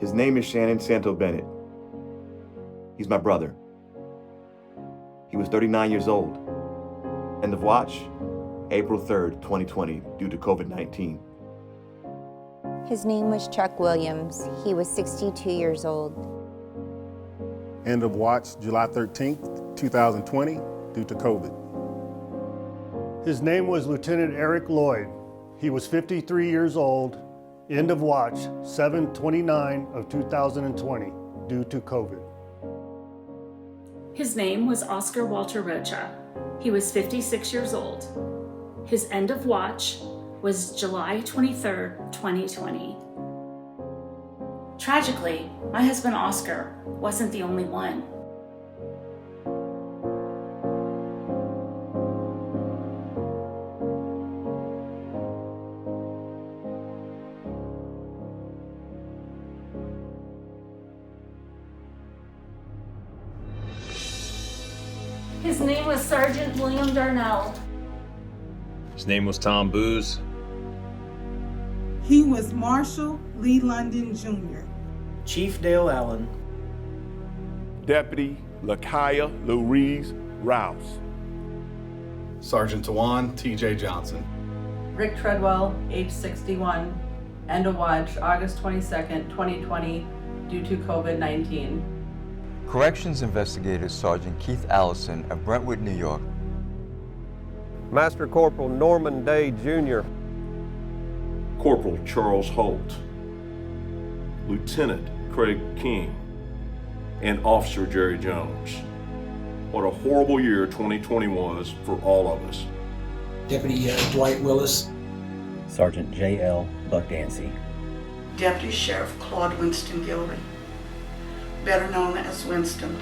His name is Shannon Santo Bennett. He's my brother. He was 39 years old. End of watch, April 3rd, 2020, due to COVID-19. His name was Chuck Williams. He was 62 years old. End of watch, July 13th, 2020, due to COVID. His name was Lieutenant Eric Lloyd. He was 53 years old. End of watch, 7/29 of 2020, due to COVID. His name was Oscar Walter Rocha. He was 56 years old. His end of watch was July 23rd, 2020. Tragically, my husband Oscar wasn't the only one. His name was Sergeant William Darnell. His name was Tom Booz. He was Marshal Lee London Jr. Chief Dale Allen. Deputy Lakaya Louise Rouse. Sergeant Tawan T.J. Johnson. Rick Treadwell, age 61, end of watch, August 22nd, 2020, due to COVID-19. Corrections Investigator Sergeant Keith Allison of Brentwood, New York. Master Corporal Norman Day Jr. Corporal Charles Holt, Lieutenant Craig King, and Officer Jerry Jones. What a horrible year 2020 was for all of us. Deputy Dwight Willis. Sergeant J.L. Buck Dancy. Deputy Sheriff Claude Winston Gilry, better known as Winston.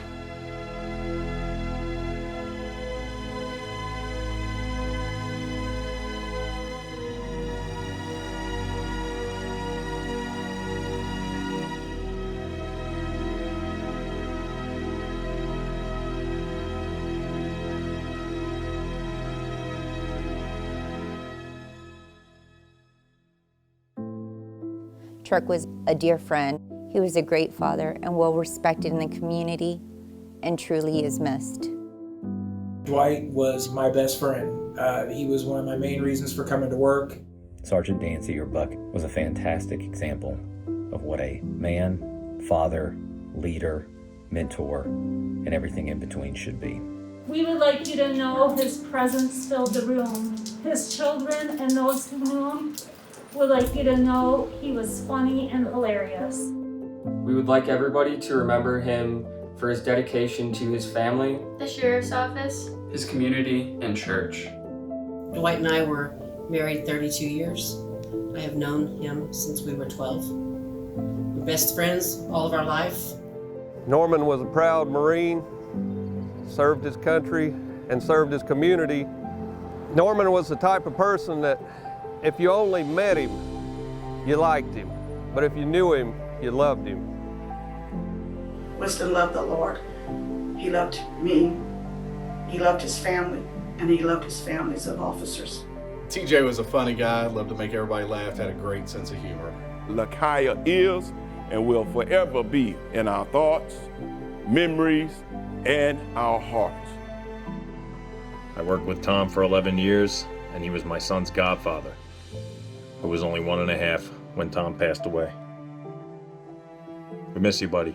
Chuck was a dear friend. He was a great father and well respected in the community and truly is missed. Dwight was my best friend. He was one of my main reasons for coming to work. Sergeant Dancy, or Buck, was a fantastic example of what a man, father, leader, mentor, and everything in between should be. We would like you to know his presence filled the room. His children and those who knew him would like you to know he was funny and hilarious. We would like everybody to remember him for his dedication to his family, the sheriff's office, his community, and church. Dwight and I were married 32 years. I have known him since we were 12. We're best friends all of our life. Norman was a proud Marine, served his country and served his community. Norman was the type of person that if you only met him, you liked him. But if you knew him, you loved him. Winston loved the Lord. He loved me. He loved his family, and he loved his families of officers. TJ was a funny guy, loved to make everybody laugh, had a great sense of humor. Lakaya is and will forever be in our thoughts, memories, and our hearts. I worked with Tom for 11 years, and he was my son's godfather, who was only 1.5 when Tom passed away. We miss you, buddy.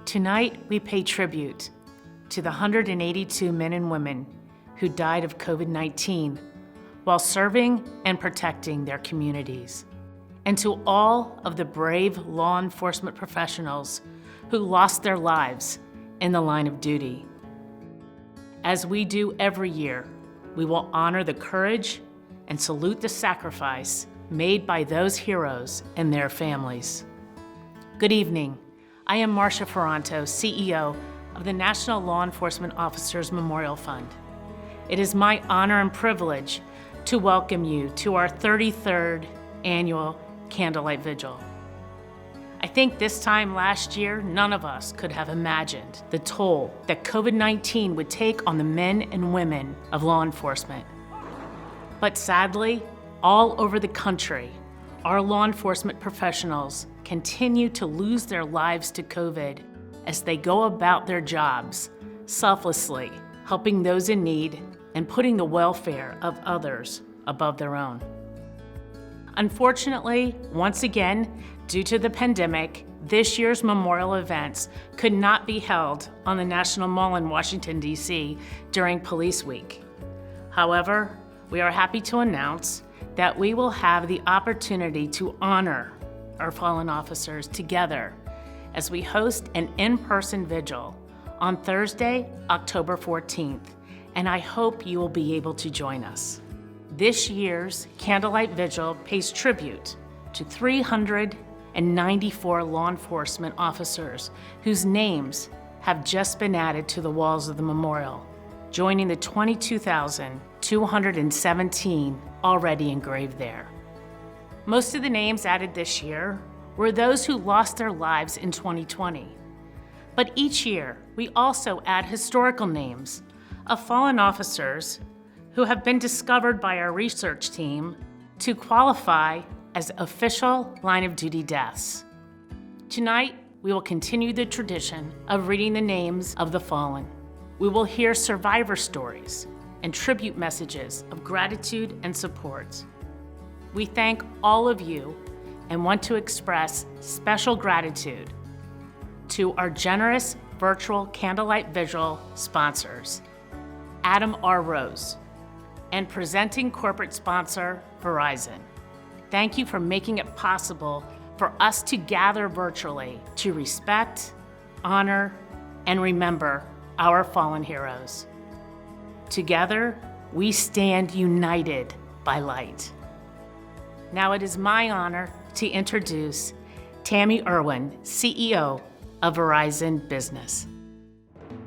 Tonight, we pay tribute to the 182 men and women who died of COVID-19 while serving and protecting their communities, and to all of the brave law enforcement professionals who lost their lives in the line of duty. As we do every year, we will honor the courage and salute the sacrifice made by those heroes and their families. Good evening. I am Marcia Ferranto, CEO of the National Law Enforcement Officers Memorial Fund. It is my honor and privilege to welcome you to our 33rd Annual Candlelight Vigil. I think this time last year, none of us could have imagined the toll that COVID-19 would take on the men and women of law enforcement. But sadly, all over the country, our law enforcement professionals continue to lose their lives to COVID as they go about their jobs selflessly, helping those in need and putting the welfare of others above their own. Unfortunately, once again, due to the pandemic, this year's memorial events could not be held on the National Mall in Washington, D.C. during Police Week. However, we are happy to announce that we will have the opportunity to honor our fallen officers together as we host an in-person vigil on Thursday, October 14th, and I hope you will be able to join us. This year's Candlelight Vigil pays tribute to 394 law enforcement officers whose names have just been added to the walls of the memorial, joining the 22,217 already engraved there. Most of the names added this year were those who lost their lives in 2020. But each year, we also add historical names of fallen officers who have been discovered by our research team to qualify as official line of duty deaths. Tonight, we will continue the tradition of reading the names of the fallen. We will hear survivor stories and tribute messages of gratitude and support. We thank all of you and want to express special gratitude to our generous virtual Candlelight Vigil sponsors, Adam R. Rose, and presenting corporate sponsor, Verizon. Thank you for making it possible for us to gather virtually to respect, honor, and remember our fallen heroes. Together, we stand united by light. Now it is my honor to introduce Tammy Irwin, CEO of Verizon Business.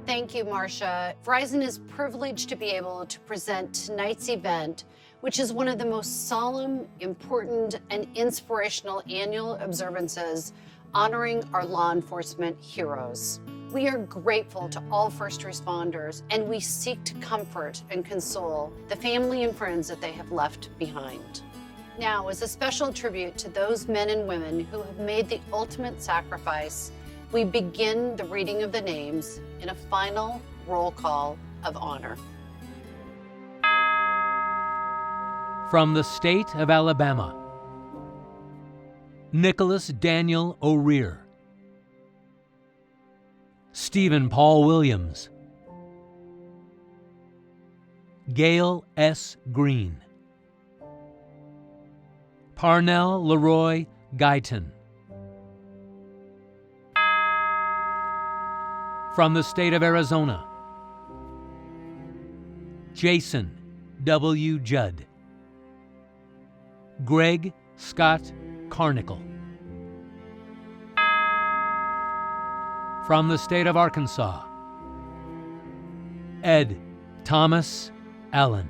Thank you, Marcia. Verizon is privileged to be able to present tonight's event, which is one of the most solemn, important, and inspirational annual observances honoring our law enforcement heroes. We are grateful to all first responders, and we seek to comfort and console the family and friends that they have left behind. Now, as a special tribute to those men and women who have made the ultimate sacrifice, we begin the reading of the names in a final roll call of honor. From the state of Alabama, Nicholas Daniel O'Rear, Stephen Paul Williams, Gail S. Green, Parnell Leroy Guyton. From the state of Arizona, Jason W. Judd, Greg Scott Carnicle. From the state of Arkansas, Ed Thomas Allen,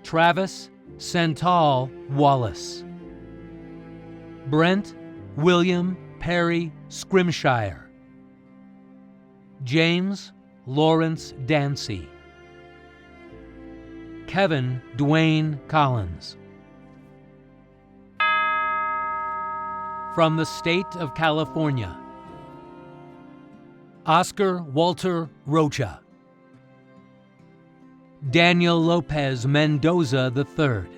Travis Santal Wallace, Brent William Perry Scrimshire, James Lawrence Dancy, Kevin Dwayne Collins. From the state of California, Oscar Walter Rocha, Daniel Lopez Mendoza III,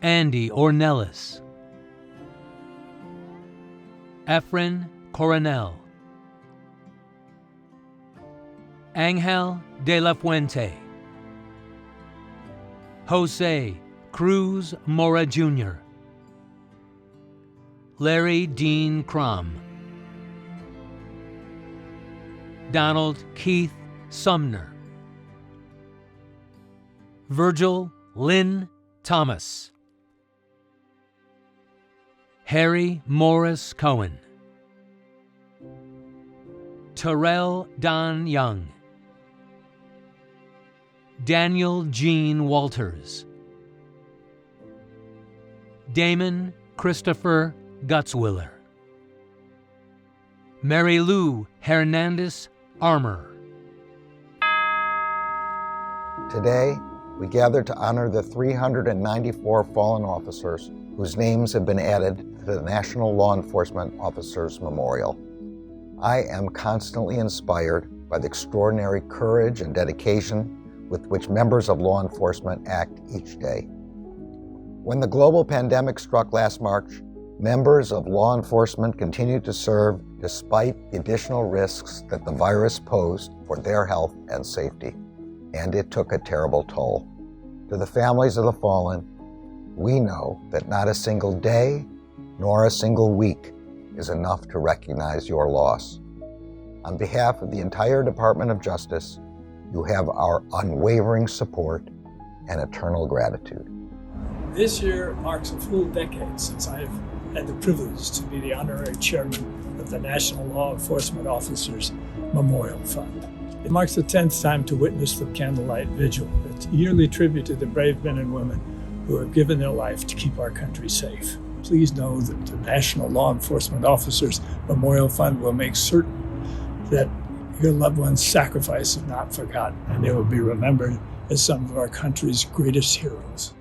Andy Ornelas, Efren Coronel, Angel de la Fuente, Jose Cruz Mora Jr., Larry Dean Crum, Donald Keith Sumner, Virgil Lynn Thomas, Harry Morris Cohen, Terrell Don Young, Daniel Gene Walters, Damon Christopher Gutzwiller, Mary Lou Hernandez Armour. Today, we gather to honor the 394 fallen officers whose names have been added to the National Law Enforcement Officers Memorial. I am constantly inspired by the extraordinary courage and dedication with which members of law enforcement act each day. When the global pandemic struck last March, members of law enforcement continued to serve despite the additional risks that the virus posed for their health and safety. And it took a terrible toll. To the families of the fallen, we know that not a single day nor a single week is enough to recognize your loss. On behalf of the entire Department of Justice, you have our unwavering support and eternal gratitude. This year marks a full decade since I've had the privilege to be the honorary chairman of the National Law Enforcement Officers Memorial Fund. It marks the 10th time to witness the Candlelight Vigil, a yearly tribute to the brave men and women who have given their life to keep our country safe. Please know that the National Law Enforcement Officers Memorial Fund will make certain that your loved ones' sacrifice is not forgotten, and they will be remembered as some of our country's greatest heroes.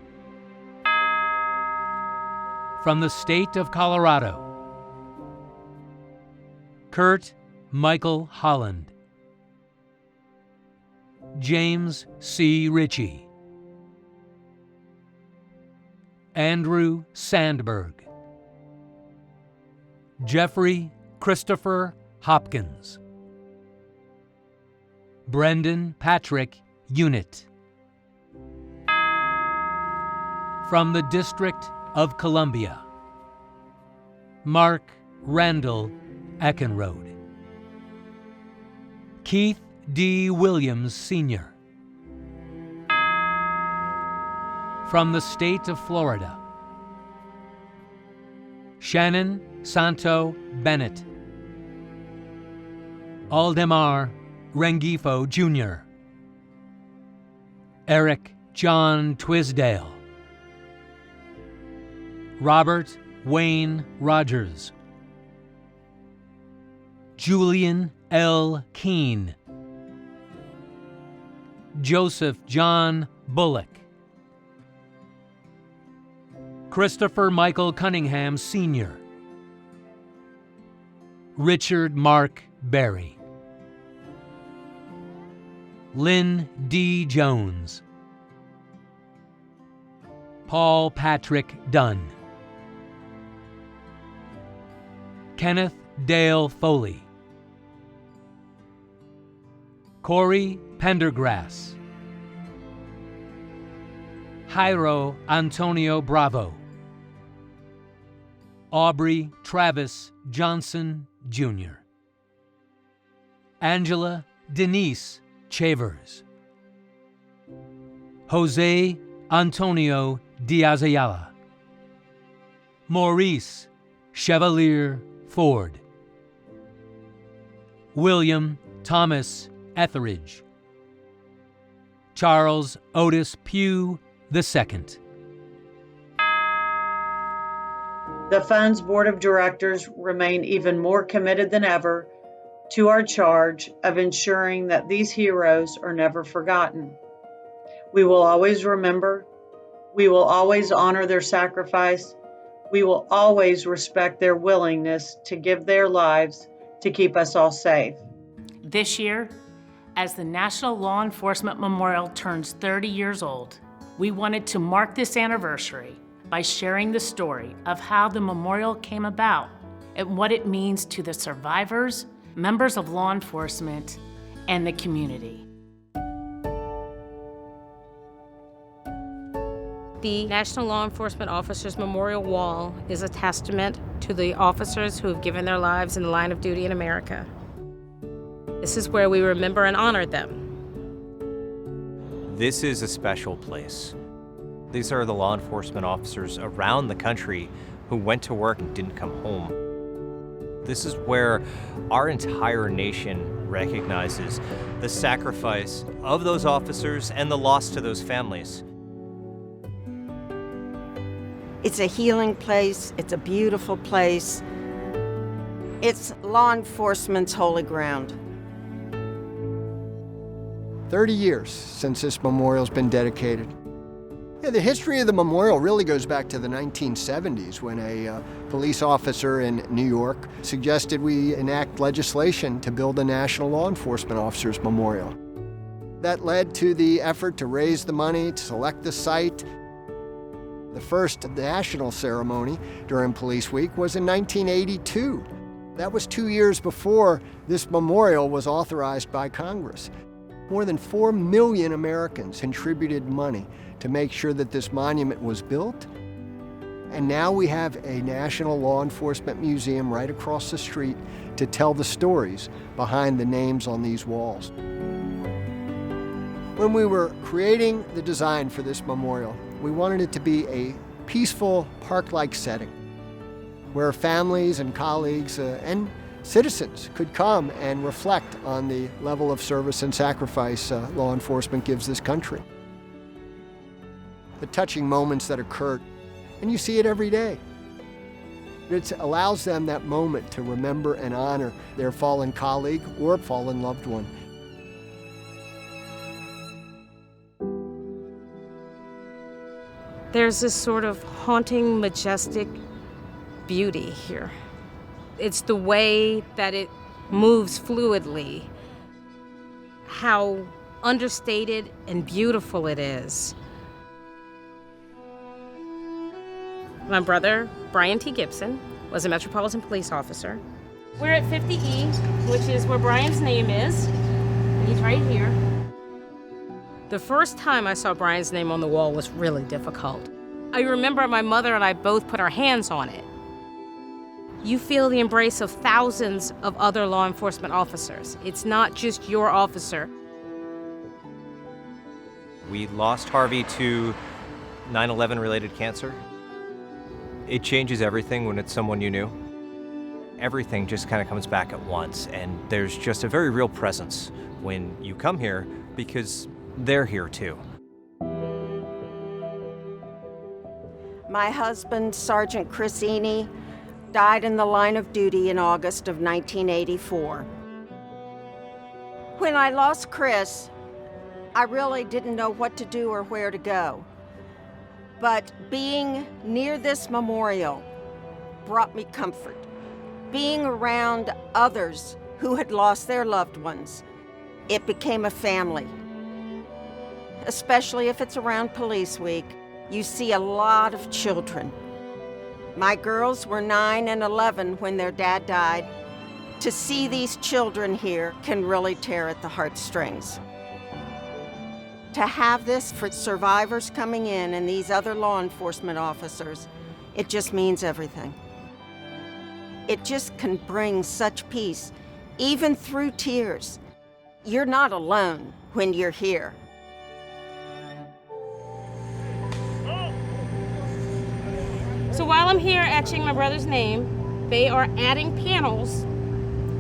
From the state of Colorado, Kurt Michael Holland, James C. Ritchie, Andrew Sandberg, Jeffrey Christopher Hopkins, Brendan Patrick Unit. From the District of Columbia, Mark Randall Eckenrode, Keith D. Williams, Sr. From the state of Florida, Shannon Santo Bennett, Aldemar Rengifo, Jr., Eric John Twisdale, Robert Wayne Rogers, Julian L. Keene, Joseph John Bullock, Christopher Michael Cunningham, Sr., Richard Mark Berry, Lynn D. Jones, Paul Patrick Dunn, Kenneth Dale Foley, Corey Pendergrass, Jairo Antonio Bravo, Aubrey Travis Johnson, Jr., Angela Denise Chavers, Jose Antonio Diaz-Ayala, Maurice Chevalier Ford, William Thomas Etheridge, Charles Otis Pugh II. The Fund's Board of Directors remain even more committed than ever to our charge of ensuring that these heroes are never forgotten. We will always remember, we will always honor their sacrifice, we will always respect their willingness to give their lives to keep us all safe. This year, as the National Law Enforcement Memorial turns 30 years old, we wanted to mark this anniversary by sharing the story of how the memorial came about and what it means to the survivors, members of law enforcement, and the community. The National Law Enforcement Officers Memorial Wall is a testament to the officers who have given their lives in the line of duty in America. This is where we remember and honor them. This is a special place. These are the law enforcement officers around the country who went to work and didn't come home. This is where our entire nation recognizes the sacrifice of those officers and the loss to those families. It's a healing place. It's a beautiful place. It's law enforcement's holy ground. 30 years since this memorial's been dedicated. Yeah, the history of the memorial really goes back to the 1970s when a police officer in New York suggested we enact legislation to build a National Law Enforcement Officers Memorial. That led to the effort to raise the money to select the site. The first national ceremony during Police Week was in 1982. That was 2 years before this memorial was authorized by Congress. More than 4 million Americans contributed money to make sure that this monument was built. And now we have a National Law Enforcement Museum right across the street to tell the stories behind the names on these walls. When we were creating the design for this memorial, we wanted it to be a peaceful, park-like setting where families and colleagues and citizens could come and reflect on the level of service and sacrifice law enforcement gives this country. The touching moments that occurred, and you see it every day. It allows them that moment to remember and honor their fallen colleague or fallen loved one. There's this sort of haunting, majestic beauty here. It's the way that it moves fluidly, how understated and beautiful it is. My brother, Brian T. Gibson, was a Metropolitan Police officer. We're at 50E, which is where Brian's name is. He's right here. The first time I saw Brian's name on the wall was really difficult. I remember my mother and I both put our hands on it. You feel the embrace of thousands of other law enforcement officers. It's not just your officer. We lost Harvey to 9/11 related cancer. It changes everything when it's someone you knew. Everything just kind of comes back at once, and there's just a very real presence when you come here because they're here too. My husband, Sergeant Chris Eney, died in the line of duty in August of 1984. When I lost Chris, I really didn't know what to do or where to go. But being near this memorial brought me comfort. Being around others who had lost their loved ones, it became a family. Especially if it's around Police Week, you see a lot of children. My girls were 9 and 11 when their dad died. To see these children here can really tear at the heartstrings. To have this for survivors coming in and these other law enforcement officers, it just means everything. It just can bring such peace, even through tears. You're not alone when you're here. So while I'm here etching my brother's name, they are adding panels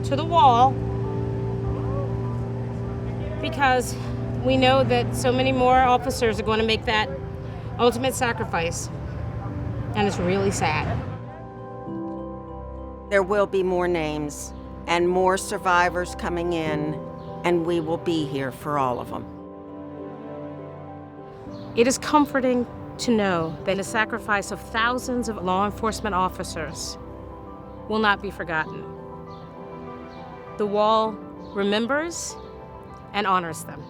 to the wall because we know that so many more officers are going to make that ultimate sacrifice, and it's really sad. There will be more names and more survivors coming in, and we will be here for all of them. It is comforting to know that the sacrifice of thousands of law enforcement officers will not be forgotten. The wall remembers and honors them.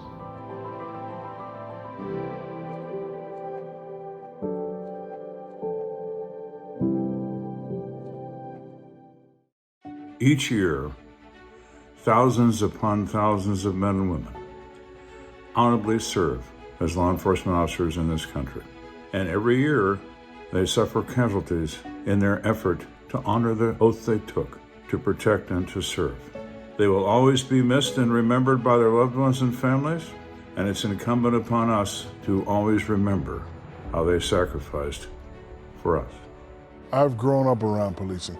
Each year, thousands upon thousands of men and women honorably serve as law enforcement officers in this country. And every year, they suffer casualties in their effort to honor the oath they took to protect and to serve. They will always be missed and remembered by their loved ones and families, and it's incumbent upon us to always remember how they sacrificed for us. I've grown up around policing.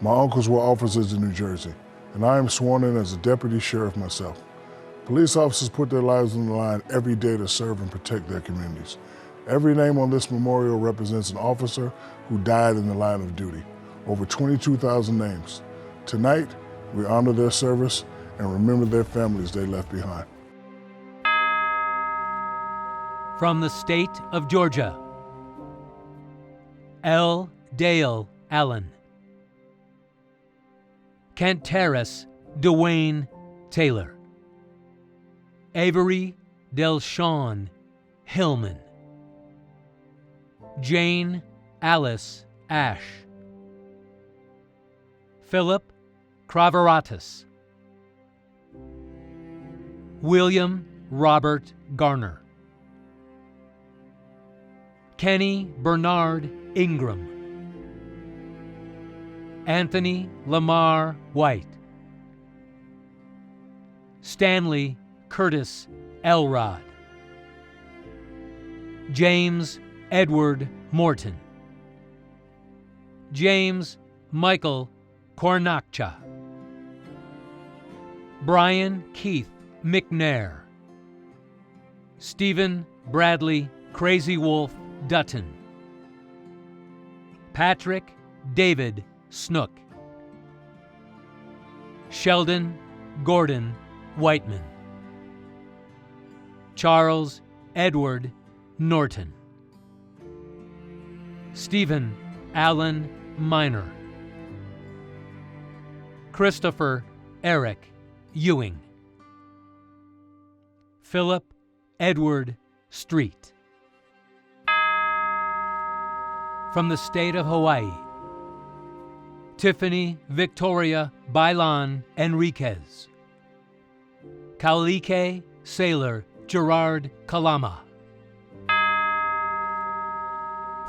My uncles were officers in New Jersey, and I am sworn in as a deputy sheriff myself. Police officers put their lives on the line every day to serve and protect their communities. Every name on this memorial represents an officer who died in the line of duty. Over 22,000 names. Tonight, we honor their service and remember their families they left behind. From the state of Georgia, L. Dale Allen. Kent Terrace Dwayne Taylor. Avery Delshawn Hillman. Jane Alice Ash. Philip Kravaratis. William Robert Garner. Kenny Bernard Ingram. Anthony Lamar White. Stanley Curtis Elrod. James Edward Morton. James Michael Cornaccha. Brian Keith McNair. Stephen Bradley Crazy Wolf Dutton. Patrick David Snook. Sheldon Gordon Whiteman. Charles Edward Norton. Stephen Allen Minor. Christopher Eric Ewing. Philip Edward Street. From the state of Hawaii, Tiffany Victoria Bailan Enriquez. Kaulike Sailor Gerard Kalama.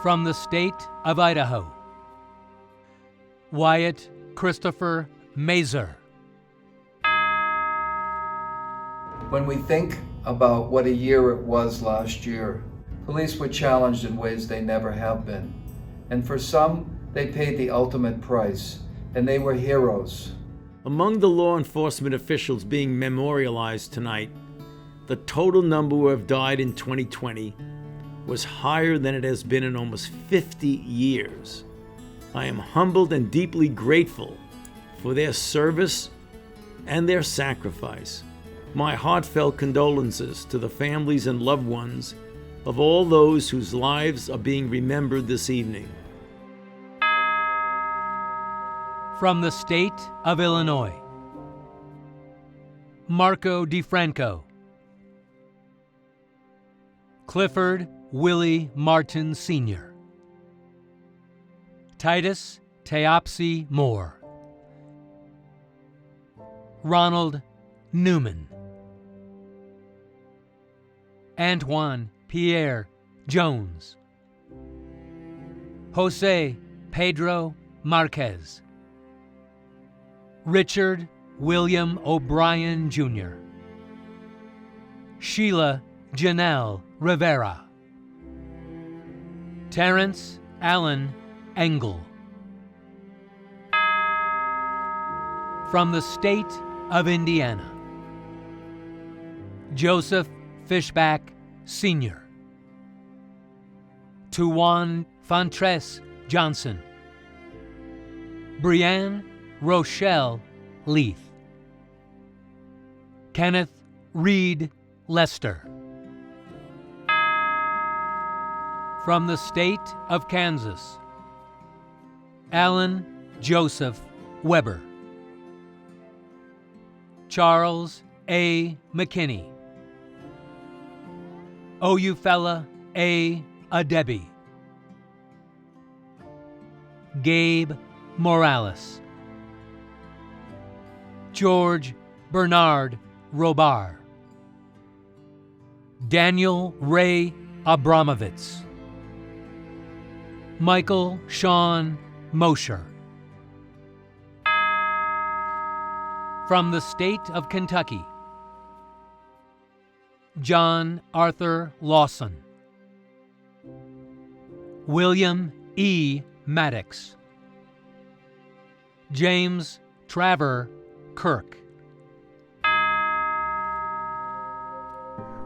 From the state of Idaho, Wyatt Christopher Mazer. When we think about what a year it was last year, police were challenged in ways they never have been. And for some, they paid the ultimate price, and they were heroes. Among the law enforcement officials being memorialized tonight, the total number who have died in 2020 was higher than it has been in almost 50 years. I am humbled and deeply grateful for their service and their sacrifice. My heartfelt condolences to the families and loved ones of all those whose lives are being remembered this evening. From the state of Illinois, Marco DeFranco. Clifford Willie Martin Sr. Titus Teopsy Moore. Ronald Newman. Antoine Pierre Jones. Jose Pedro Marquez. Richard William O'Brien Jr. Sheila Janelle Rivera. Terrence Allen Engel. From the state of Indiana, Joseph Fishback Sr. Tuwan Fontres Johnson. Brianne Rochelle Leith. Kenneth Reed Lester. From the state of Kansas, Alan Joseph Weber. Charles A. McKinney. Oyufela A. Adebi. Gabe Morales. George Bernard Robar. Daniel Ray Abramovitz. Michael Sean Mosher. From the state of Kentucky, John Arthur Lawson. William E. Maddox. James Traver Kirk.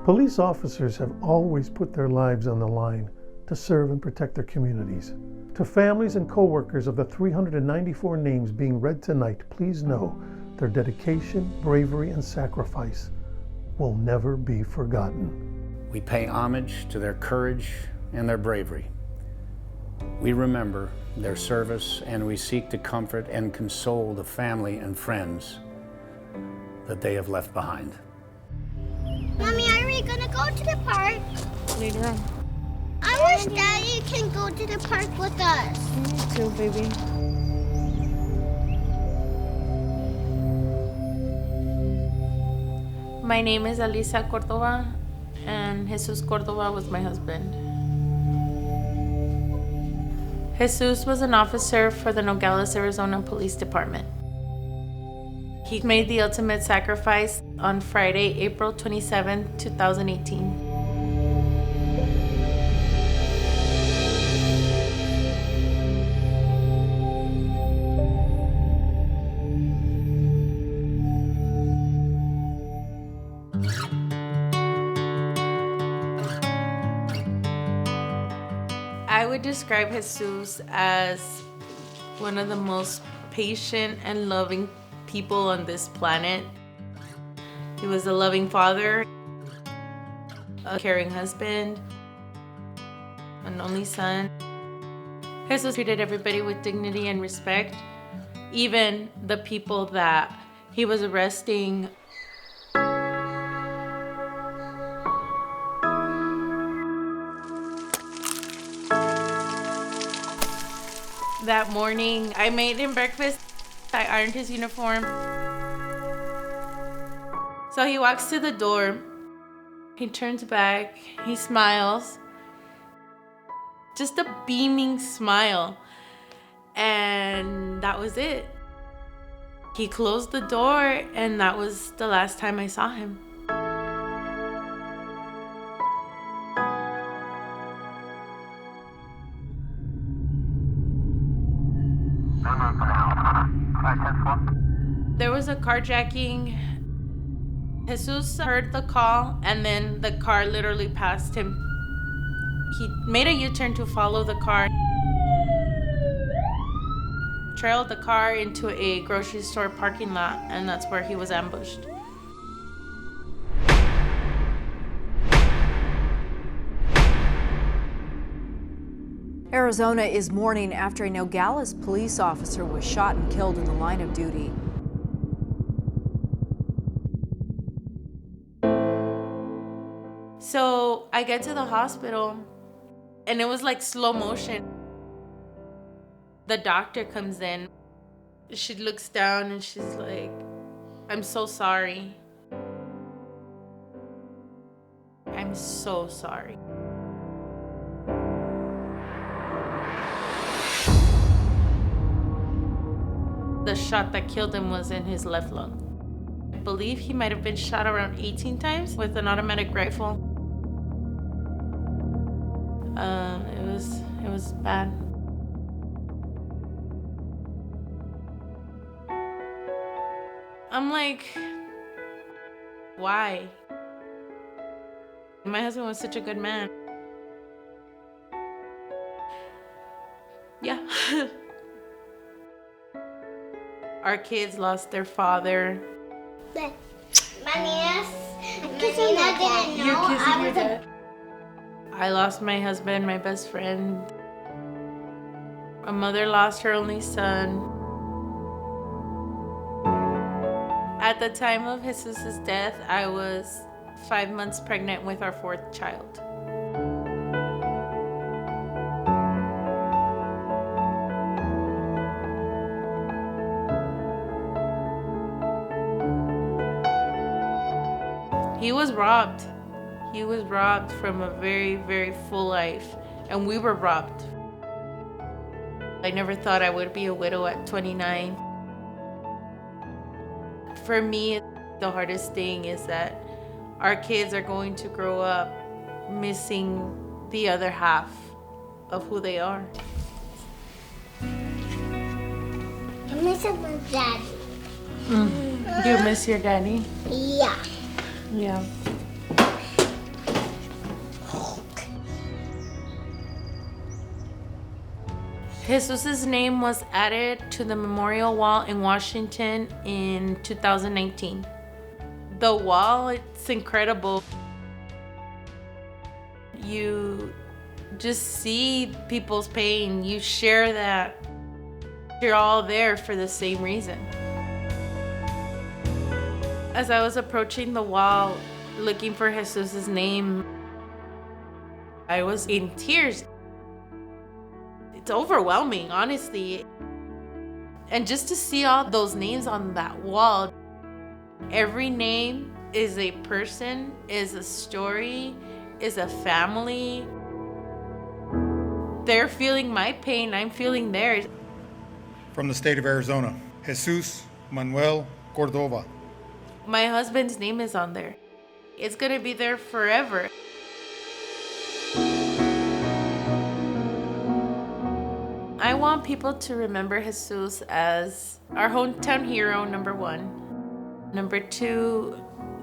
Police officers have always put their lives on the line to serve and protect their communities. To families and co-workers of the 394 names being read tonight, please know their dedication, bravery, and sacrifice will never be forgotten. We pay homage to their courage and their bravery. We remember their service, and we seek to comfort and console the family and friends that they have left behind. Mommy, are we gonna go to the park? Later on. I wish Daddy can go to the park with us. Me too, baby. My name is Alisa Cordova, and Jesus Cordova was my husband. Jesus was an officer for the Nogales, Arizona Police Department. He made the ultimate sacrifice on Friday, April 27, 2018. I would describe Jesus as one of the most patient and loving people on this planet. He was a loving father, a caring husband, an only son. Jesus treated everybody with dignity and respect, even the people that he was arresting. That morning, I made him breakfast. I ironed his uniform. So he walks to the door. He turns back. He smiles. Just a beaming smile. And that was it. He closed the door, and that was the last time I saw him. There was a carjacking. Jesus heard the call, and then the car literally passed him. He made a U-turn to follow the car, trailed the car into a grocery store parking lot, and that's where he was ambushed. Arizona is mourning after a Nogales police officer was shot and killed in the line of duty. So I get to the hospital, and it was like slow motion. The doctor comes in. She looks down and she's like, "I'm so sorry. I'm so sorry." The shot that killed him was in his left lung. I believe he might have been shot around 18 times with an automatic rifle. It was bad. I'm like, why? My husband was such a good man. Yeah. Our kids lost their father. My niece, I'm kissing my dad. You're kissing your dad. I lost my husband, my best friend. My mother lost her only son. At the time of Jesus' death, I was 5 months pregnant with our 4th child. He was robbed. He was robbed from a very, very full life, and we were robbed. I never thought I would be a widow at 29. For me, the hardest thing is that our kids are going to grow up missing the other half of who they are. I miss miss my daddy. You miss your daddy? Yeah. Yeah. Jesus' name was added to the memorial wall in Washington in 2019. The wall, it's incredible. You just see people's pain. You share that. You're all there for the same reason. As I was approaching the wall, looking for Jesus' name, I was in tears. It's overwhelming, honestly. And just to see all those names on that wall, every name is a person, is a story, is a family. They're feeling my pain, I'm feeling theirs. From the state of Arizona, Jesus Manuel Cordova. My husband's name is on there. It's gonna be there forever. I want people to remember Jesus as our hometown hero, number one. Number two,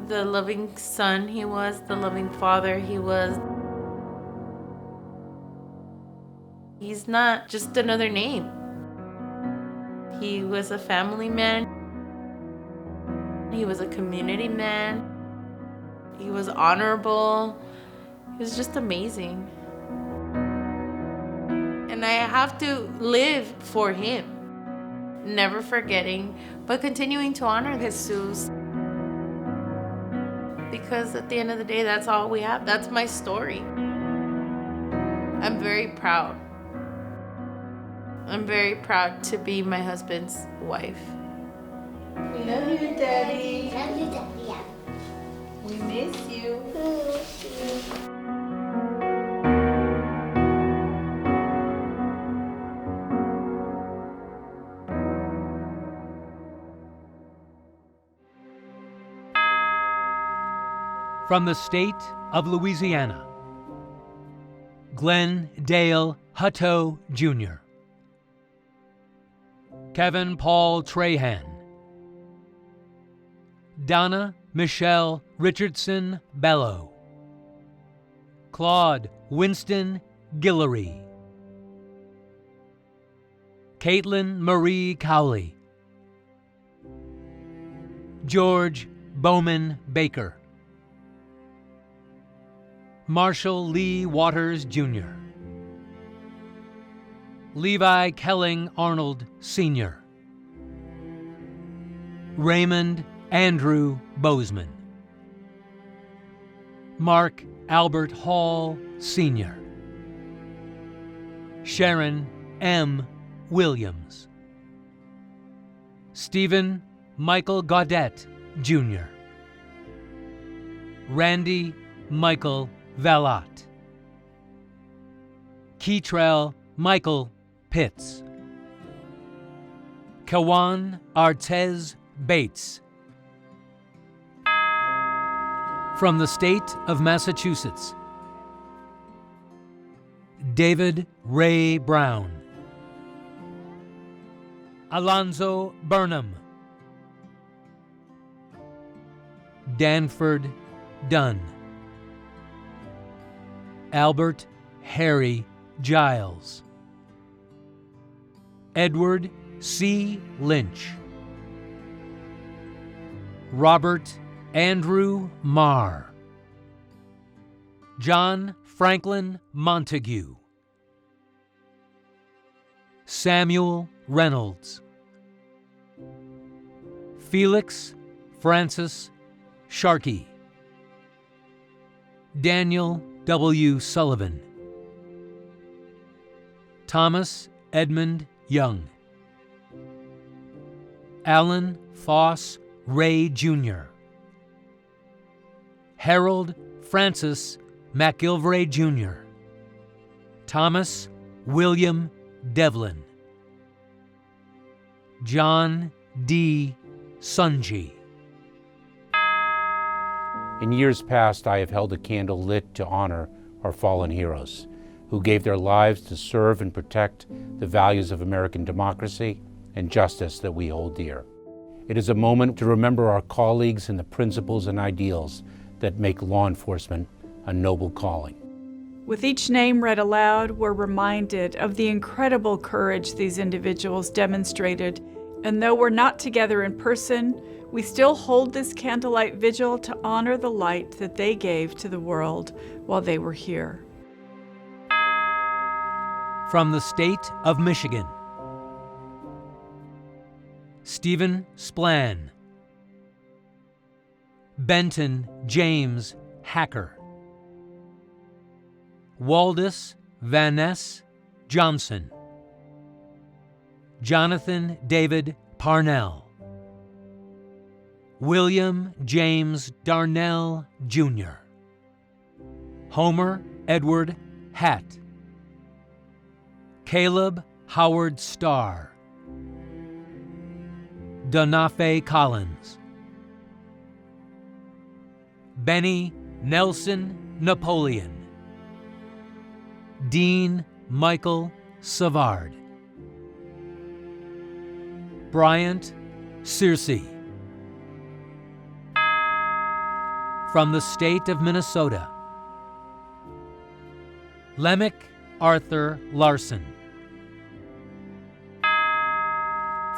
the loving son he was, the loving father he was. He's not just another name. He was a family man. He was a community man. He was honorable. He was just amazing. And I have to live for him, never forgetting, but continuing to honor Jesus. Because at the end of the day, that's all we have. That's my story. I'm very proud. I'm very proud to be my husband's wife. We love you, Daddy. Love you, Daddy. Yeah. We miss you. From the state of Louisiana, Glenn Dale Hutto Jr., Kevin Paul Trahan, Donna Michelle Richardson Bello, Claude Winston Guillory, Caitlin Marie Cowley, George Bowman Baker, Marshall Lee Waters Jr., Levi Kelling Arnold Sr., Raymond Andrew Bozeman, Mark Albert Hall Sr., Sharon M. Williams, Stephen Michael Gaudette Jr., Randy Michael Valot, Keytrell Michael Pitts, Kawan Artez Bates. From the state of Massachusetts, David Ray Brown, Alonzo Burnham, Danford Dunn, Albert Harry Giles, Edward C. Lynch, Robert Andrew Marr, John Franklin Montague, Samuel Reynolds, Felix Francis Sharkey, Daniel W. Sullivan, Thomas Edmund Young, Alan Foss Ray Jr., Harold Francis McIlvray Jr., Thomas William Devlin, John D. Sunji. In years past, I have held a candle lit to honor our fallen heroes who gave their lives to serve and protect the values of American democracy and justice that we hold dear. It is a moment to remember our colleagues and the principles and ideals that make law enforcement a noble calling. With each name read aloud, we're reminded of the incredible courage these individuals demonstrated. And though we're not together in person, we still hold this candlelight vigil to honor the light that they gave to the world while they were here. From the state of Michigan, Stephen Splann, Benton James Hacker, Waldis Van Johnson, Jonathan David Parnell, William James Darnell Jr., Homer Edward Hatt, Caleb Howard Starr, Donafe Collins, Benny Nelson Napoleon, Dean Michael Savard, Bryant Searcy. From the state of Minnesota, Lemick Arthur Larson.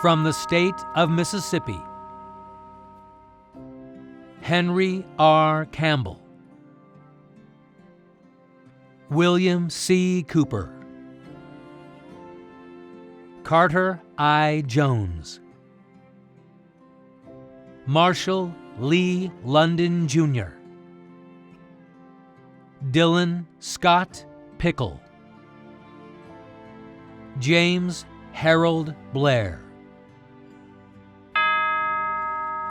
From the state of Mississippi, Henry R. Campbell, William C. Cooper, Carter I. Jones, Marshall Lee London Jr., Dylan Scott Pickle, James Harold Blair.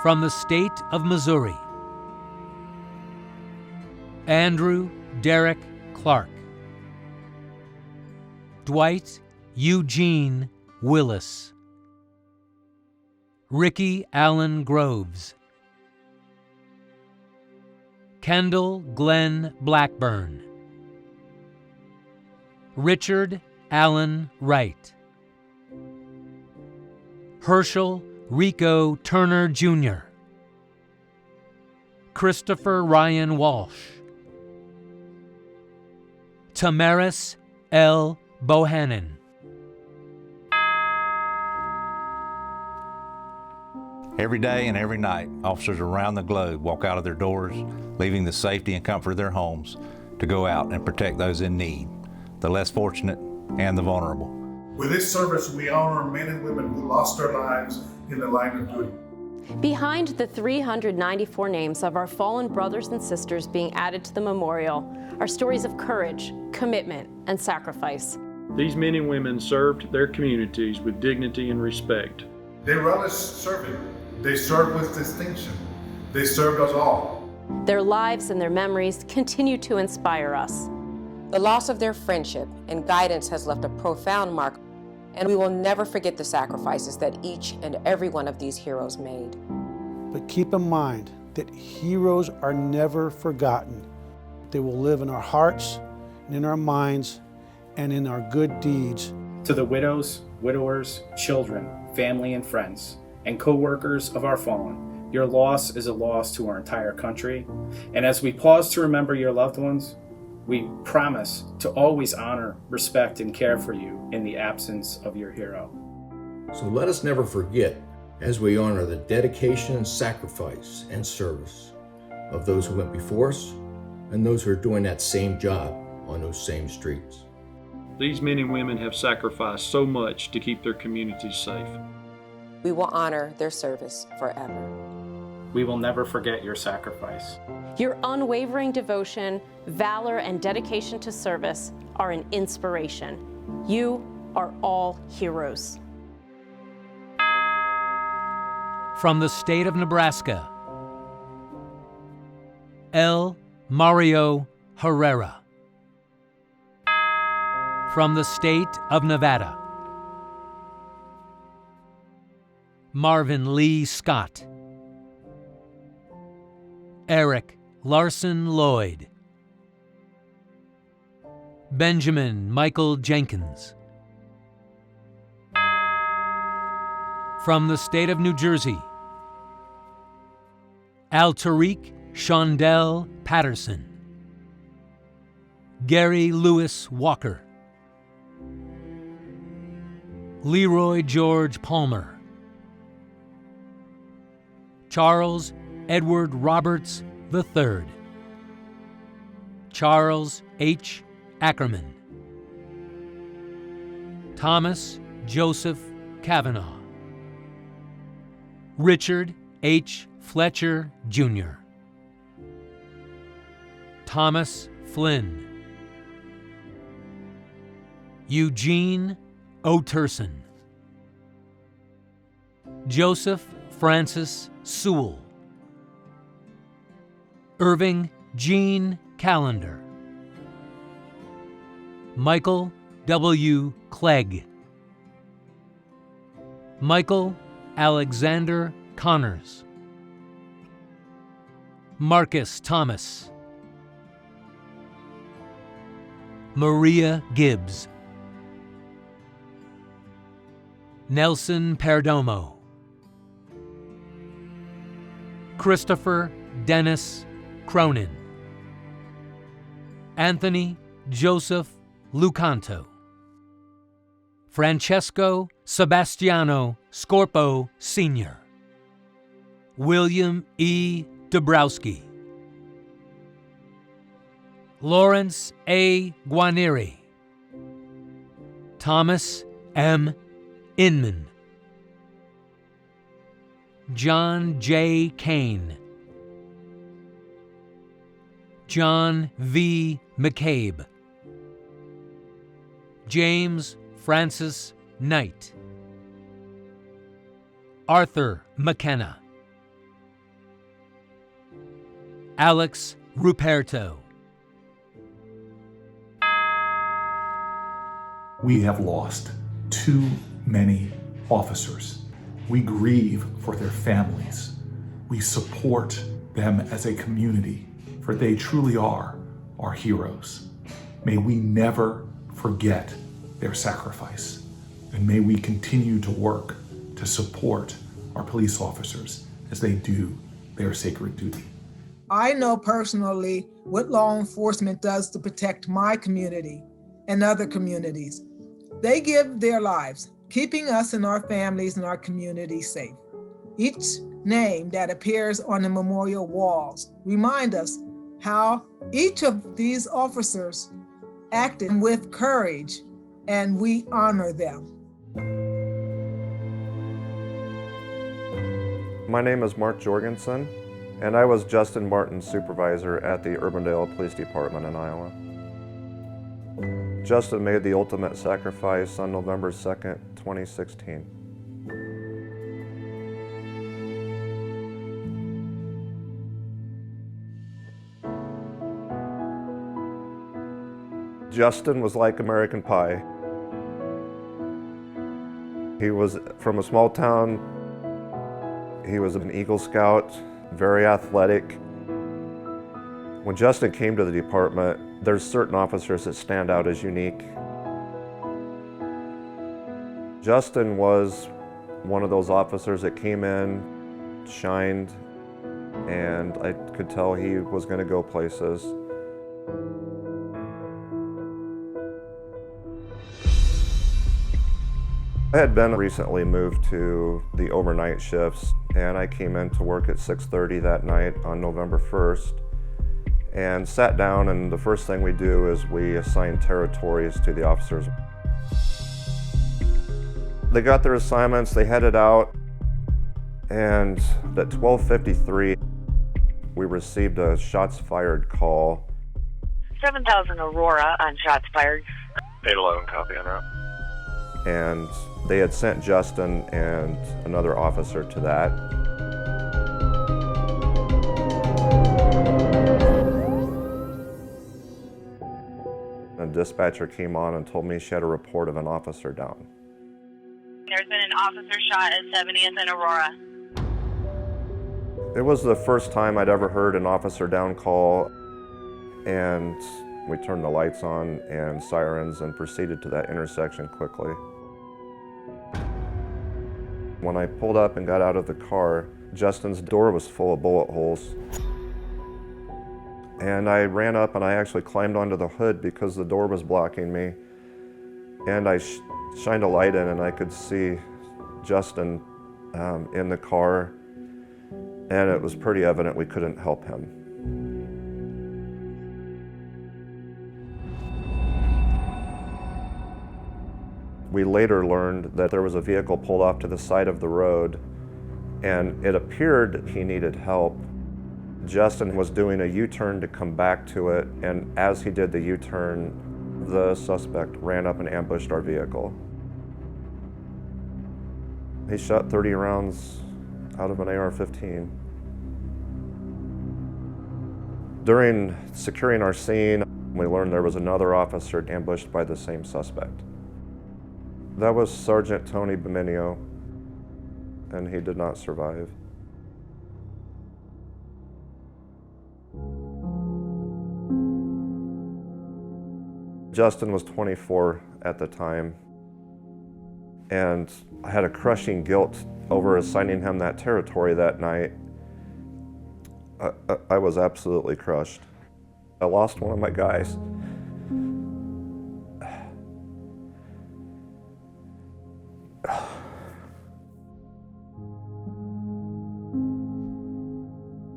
From the state of Missouri, Andrew Derek Clark, Dwight Eugene Willis, Ricky Allen Groves, Kendall Glenn Blackburn, Richard Allen Wright, Herschel Rico Turner Jr., Christopher Ryan Walsh, Tamaris L. Bohannon. Every day and every night, officers around the globe walk out of their doors, leaving the safety and comfort of their homes to go out and protect those in need, the less fortunate and the vulnerable. With this service, we honor men and women who lost their lives in the line of duty. Behind the 394 names of our fallen brothers and sisters being added to the memorial are stories of courage, commitment, and sacrifice. These men and women served their communities with dignity and respect. They relished serving. They served with distinction. They served us all. Their lives and their memories continue to inspire us. The loss of their friendship and guidance has left a profound mark, and we will never forget the sacrifices that each and every one of these heroes made. But keep in mind that heroes are never forgotten. They will live in our hearts, and in our minds, and in our good deeds. To the widows, widowers, children, family and friends, and co-workers of our fallen, your loss is a loss to our entire country. And as we pause to remember your loved ones, we promise to always honor, respect, and care for you in the absence of your hero. So let us never forget as we honor the dedication, sacrifice, and service of those who went before us and those who are doing that same job on those same streets. These men and women have sacrificed so much to keep their communities safe. We will honor their service forever. We will never forget your sacrifice. Your unwavering devotion, valor, and dedication to service are an inspiration. You are all heroes. From the state of Nebraska, L. Mario Herrera. From the state of Nevada, Marvin Lee Scott, Eric Larson Lloyd, Benjamin Michael Jenkins, From the state of New Jersey, Al-Tariq Shondell Patterson, Gary Lewis Walker, Leroy George Palmer, Charles Edward Roberts III, Charles H. Ackerman, Thomas Joseph Kavanaugh, Richard H. Fletcher, Jr., Thomas Flynn, Eugene O'Turson, Joseph Francis Sewell, Irving Jean Callender, Michael W. Clegg, Michael Alexander Connors, Marcus Thomas, Maria Gibbs, Nelson Perdomo, Christopher Dennis Cronin, Anthony Joseph Lucanto, Francesco Sebastiano Scorpo Sr., William E. Dabrowski, Lawrence A. Guarnieri, Thomas M. Inman, John J. Kane, John V. McCabe, James Francis Knight, Arthur McKenna, Alex Ruperto. We have lost too many officers. We grieve for their families. We support them as a community, for they truly are our heroes. May we never forget their sacrifice, and may we continue to work to support our police officers as they do their sacred duty. I know personally what law enforcement does to protect my community and other communities. They give their lives, keeping us and our families and our community safe. Each name that appears on the memorial walls remind us how each of these officers acted with courage, and we honor them. My name is Mark Jorgensen, and I was Justin Martin's supervisor at the Urbandale Police Department in Iowa. Justin made the ultimate sacrifice on November 2nd, 2016. Justin was like American Pie. He was from a small town. He was an Eagle Scout, very athletic. When Justin came to the department, there's certain officers that stand out as unique. Justin was one of those officers that came in, shined, and I could tell he was going to go places. I had been recently moved to the overnight shifts, and I came in to work at 6:30 that night on November 1st. And sat down, and the first thing we do is we assign territories to the officers. They got their assignments, they headed out, and at 12:53, we received a shots fired call. 7000 Aurora on shots fired. 811, copy on that. And they had sent Justin and another officer to that. A dispatcher came on and told me she had a report of an officer down. There's been an officer shot at 70th and Aurora. It was the first time I'd ever heard an officer down call, and we turned the lights on and sirens and proceeded to that intersection quickly. When I pulled up and got out of the car, Justin's door was full of bullet holes. And I ran up and I actually climbed onto the hood because the door was blocking me. And I shined a light in and I could see Justin in the car. And it was pretty evident we couldn't help him. We later learned that there was a vehicle pulled off to the side of the road, and it appeared he needed help. Justin was doing a U-turn to come back to it, and as he did the U-turn, the suspect ran up and ambushed our vehicle. He shot 30 rounds out of an AR-15. During securing our scene, we learned there was another officer ambushed by the same suspect. That was Sergeant Tony Beminio, and he did not survive. Justin was 24 at the time, and I had a crushing guilt over assigning him that territory that night. I was absolutely crushed. I lost one of my guys.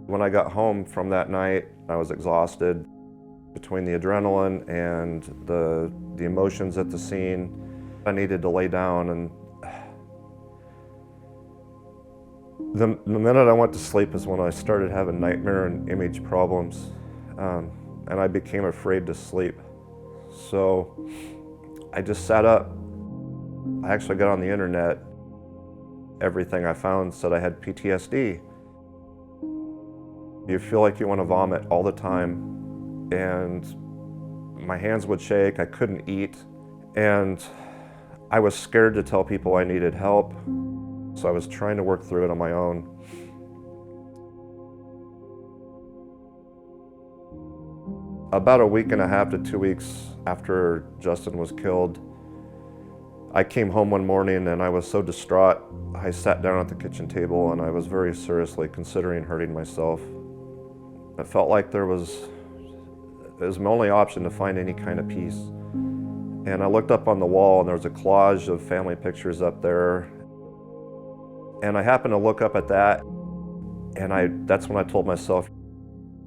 When I got home from that night, I was exhausted. Between the adrenaline and the emotions at the scene, I needed to lay down, and the minute I went to sleep is when I started having nightmare and image problems, and I became afraid to sleep. So I just sat up. I actually got on the internet. Everything I found said I had PTSD. You feel like you want to vomit all the time, and my hands would shake, I couldn't eat, and I was scared to tell people I needed help, so I was trying to work through it on my own. About a week and a half to 2 weeks after Justin was killed, I came home one morning and I was so distraught, I sat down at the kitchen table and I was very seriously considering hurting myself. It felt like it was my only option to find any kind of peace. And I looked up on the wall and there was a collage of family pictures up there. And I happened to look up at that, and that's when I told myself,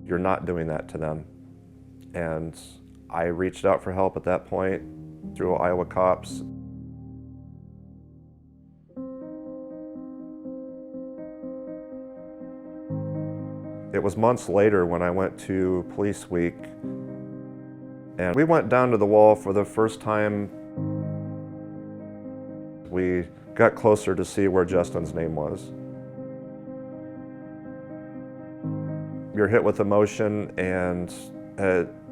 you're not doing that to them. And I reached out for help at that point through Iowa cops. It was months later when I went to Police Week, and we went down to the wall for the first time. We got closer to see where Justin's name was. You're hit with emotion and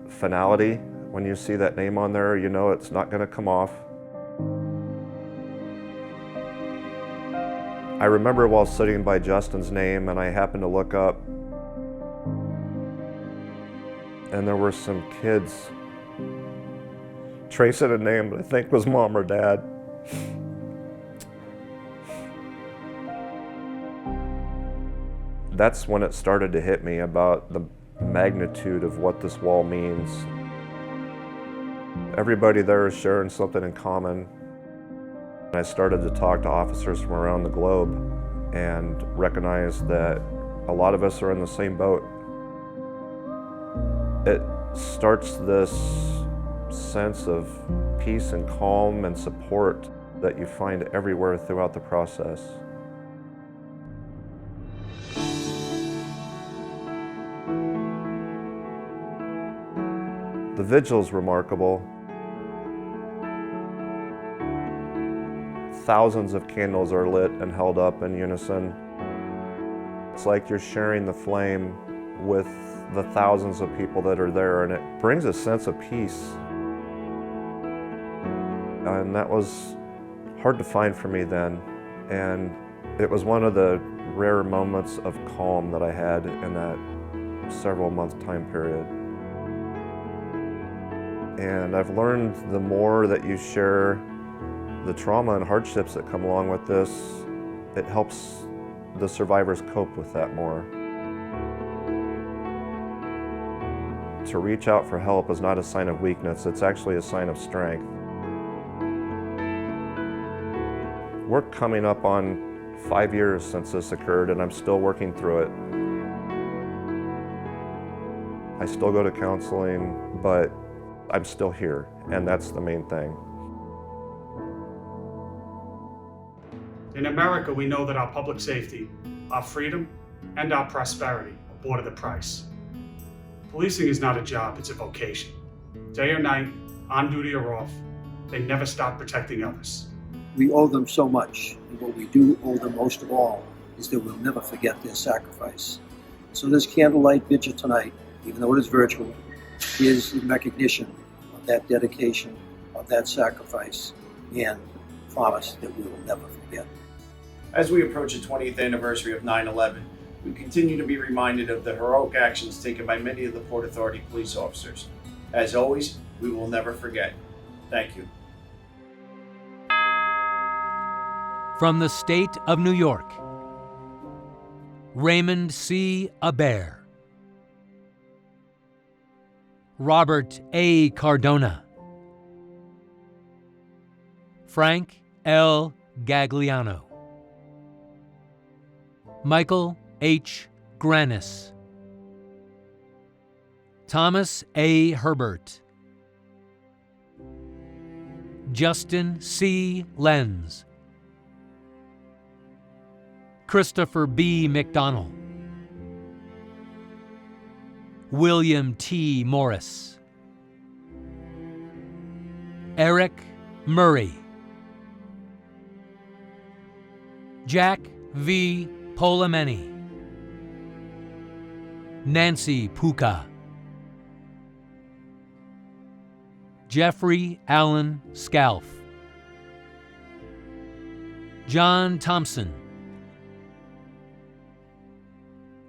finality. When you see that name on there, you know it's not going to come off. I remember while sitting by Justin's name and I happened to look up, and there were some kids tracing a name that I think was Mom or Dad. That's when it started to hit me about the magnitude of what this wall means. Everybody there is sharing something in common. I started to talk to officers from around the globe and recognized that a lot of us are in the same boat. It starts this sense of peace and calm and support that you find everywhere throughout the process. The vigil's remarkable. Thousands of candles are lit and held up in unison. It's like you're sharing the flame with the thousands of people that are there, and it brings a sense of peace. And that was hard to find for me then. And it was one of the rare moments of calm that I had in that several-month time period. And I've learned the more that you share the trauma and hardships that come along with this, it helps the survivors cope with that more. To reach out for help is not a sign of weakness, it's actually a sign of strength. We're coming up on 5 years since this occurred, and I'm still working through it. I still go to counseling, but I'm still here, and that's the main thing. In America, we know that our public safety, our freedom, and our prosperity are bought at a price. Policing is not a job, it's a vocation. Day or night, on duty or off, they never stop protecting others. We owe them so much, and what we do owe them most of all is that we'll never forget their sacrifice. So this candlelight vigil tonight, even though it is virtual, is in recognition of that dedication, of that sacrifice, and promise that we will never forget. As we approach the 20th anniversary of 9/11, we continue to be reminded of the heroic actions taken by many of the Port Authority police officers. As always, we will never forget. Thank you. From the state of New York, Raymond C. Aber, Robert A. Cardona, Frank L. Gagliano, Michael H. Granis, Thomas A. Herbert, Justin C. Lenz, Christopher B. McDonnell, William T. Morris, Eric Murray, Jack V. Polameni, Nancy Puka, Jeffrey Allen Scalf, John Thompson,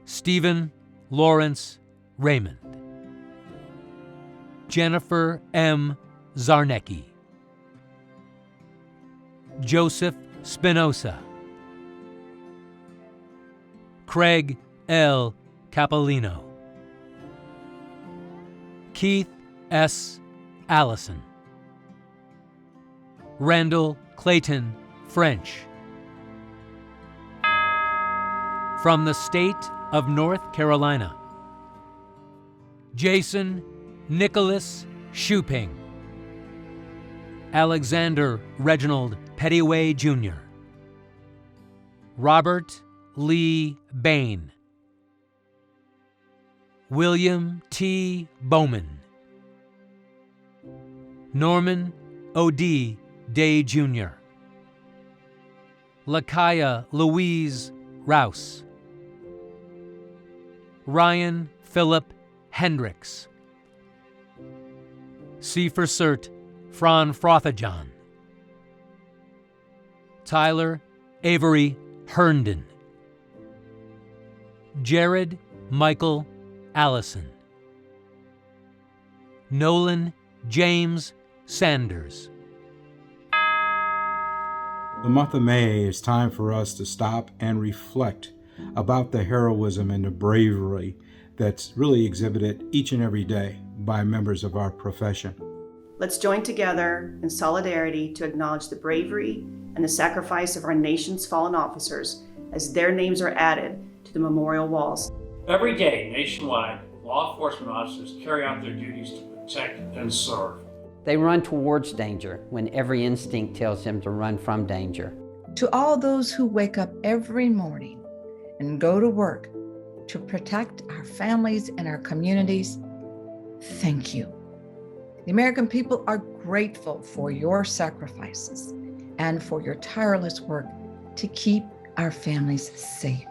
Stephen Lawrence Raymond, Jennifer M. Zarnecki, Joseph Spinoza, Craig L. Capolino, Keith S. Allison, Randall Clayton French. From the state of North Carolina, Jason Nicholas Shuping, Alexander Reginald Pettyway Jr., Robert Lee Bain, William T. Bowman, Norman O.D. Day Jr., Lakaya Louise Rouse, Ryan Philip Hendricks, C. for Cert Fran Frothajon, Tyler Avery Herndon, Jared Michael Allison, Nolan James Sanders. The month of May is time for us to stop and reflect about the heroism and the bravery that's really exhibited each and every day by members of our profession. Let's join together in solidarity to acknowledge the bravery and the sacrifice of our nation's fallen officers as their names are added to the memorial walls. Every day, nationwide, law enforcement officers carry out their duties to protect and serve. They run towards danger when every instinct tells them to run from danger. To all those who wake up every morning and go to work to protect our families and our communities, thank you. The American people are grateful for your sacrifices and for your tireless work to keep our families safe.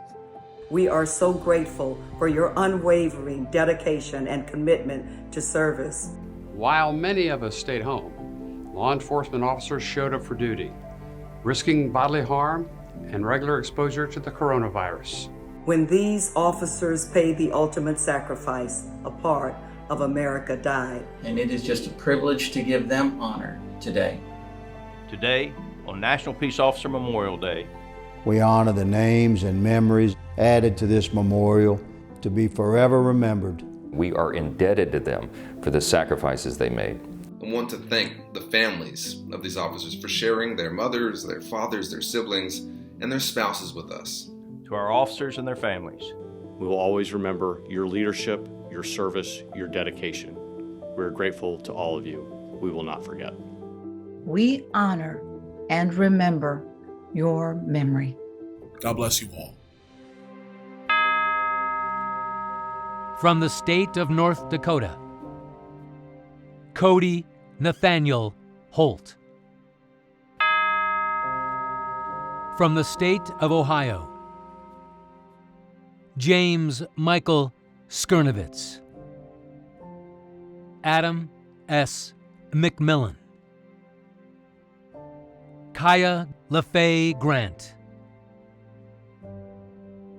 We are so grateful for your unwavering dedication and commitment to service. While many of us stayed home, law enforcement officers showed up for duty, risking bodily harm and regular exposure to the coronavirus. When these officers paid the ultimate sacrifice, a part of America died. And it is just a privilege to give them honor today. Today, on National Peace Officer Memorial Day, We honor the names and memories added to this memorial to be forever remembered. We are indebted to them for the sacrifices they made. I want to thank the families of these officers for sharing their mothers, their fathers, their siblings, and their spouses with us. To our officers and their families, we will always remember your leadership, your service, your dedication. We're grateful to all of you. We will not forget. We honor and remember your memory. God bless you all. From the state of North Dakota, Cody Nathaniel Holt. From the state of Ohio, James Michael Skirnovitz. Adam S. McMillan. Kaya LaFay Grant.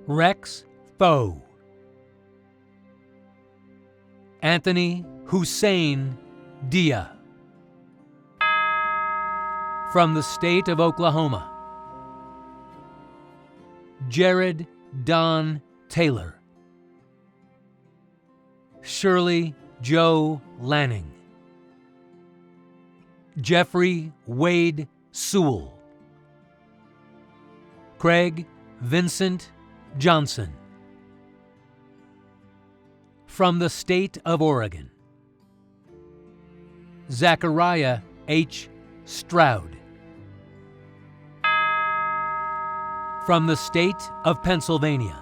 Rex Foe. Anthony Hussein Dia. From the state of Oklahoma, Jared Don Taylor. Shirley Joe Lanning. Jeffrey Wade Sewell. Craig Vincent Johnson. From the state of Oregon, Zachariah H. Stroud. From the state of Pennsylvania,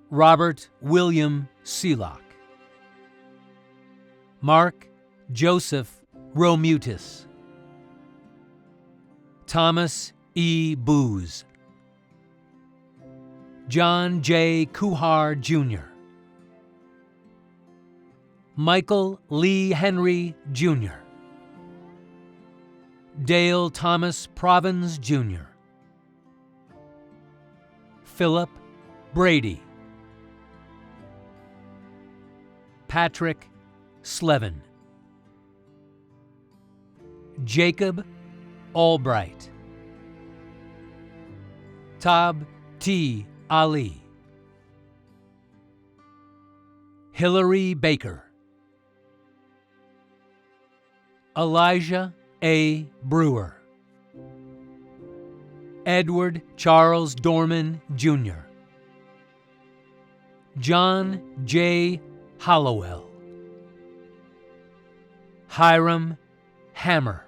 Robert William Seelock. Mark Joseph Romutis. Thomas E. Booz. John J. Kuhar Jr. Michael Lee Henry Jr. Dale Thomas Provins Jr. Philip Brady. Patrick Slevin. Jacob Albright. Tab T. Ali. Hillary Baker. Elijah A. Brewer. Edward Charles Dorman, Jr. John J. Hollowell. Hiram Hammer.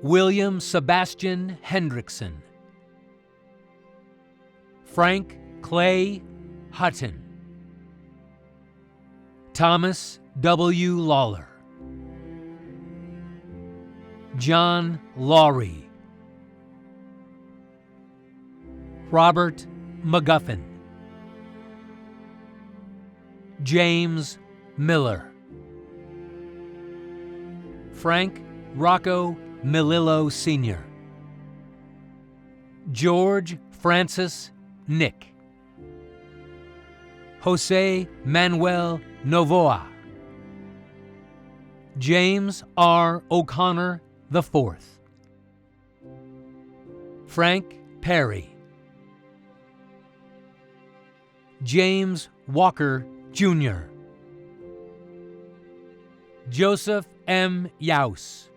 William Sebastian Hendrickson. Frank Clay Hutton. Thomas W. Lawler. John Laurie. Robert McGuffin. James Miller. Frank Rocco Milillo Sr. George Francis Nick. Jose Manuel Novoa. James R. O'Connor IV. Frank Perry. James Walker Jr. Joseph M. Yaus.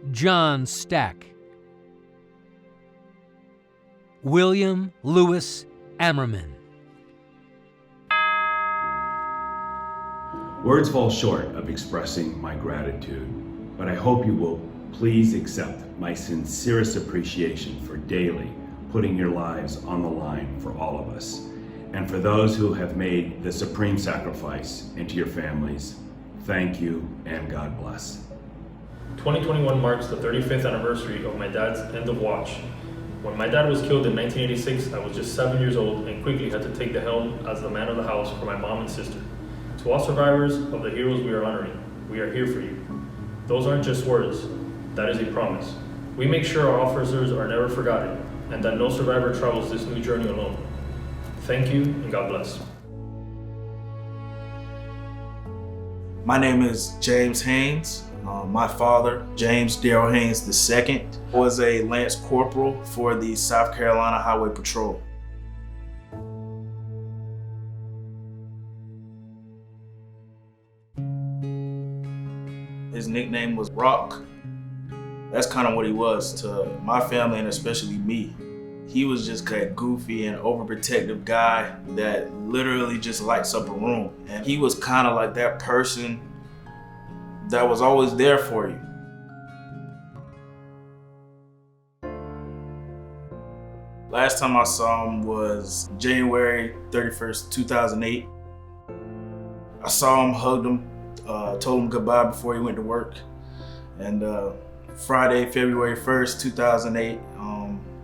John Stack. William Lewis Ammerman. Words fall short of expressing my gratitude, but I hope you will please accept my sincerest appreciation for daily putting your lives on the line for all of us, and for those who have made the supreme sacrifice, and to your families, thank you and God bless. 2021 marks the 35th anniversary of my dad's end of watch. When my dad was killed in 1986, I was just 7 years old and quickly had to take the helm as the man of the house for my mom and sister. To all survivors of the heroes we are honoring, we are here for you. Those aren't just words, that is a promise. We make sure our officers are never forgotten and that no survivor travels this new journey alone. Thank you and God bless. My name is James Haynes. My father, James Darrell Haynes II, was a Lance Corporal for the South Carolina Highway Patrol. His nickname was Rock. That's kind of what he was to my family and especially me. He was just that goofy and overprotective guy that literally just lights up a room. And he was kind of like that person that was always there for you. Last time I saw him was January 31st, 2008. I saw him, hugged him, told him goodbye before he went to work. And Friday, February 1st, 2008,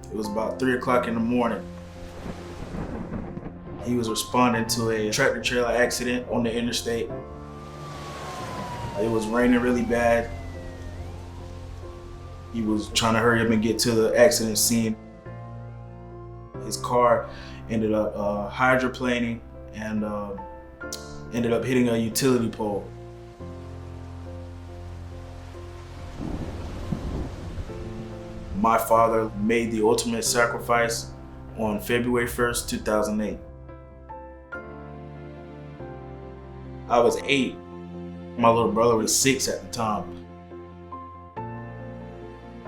it was about 3 o'clock in the morning. He was responding to a tractor trailer accident on the interstate. It was raining really bad. He was trying to hurry up and get to the accident scene. His car ended up hydroplaning and ended up hitting a utility pole. My father made the ultimate sacrifice on February 1st, 2008. I was 8. My little brother was 6 at the time.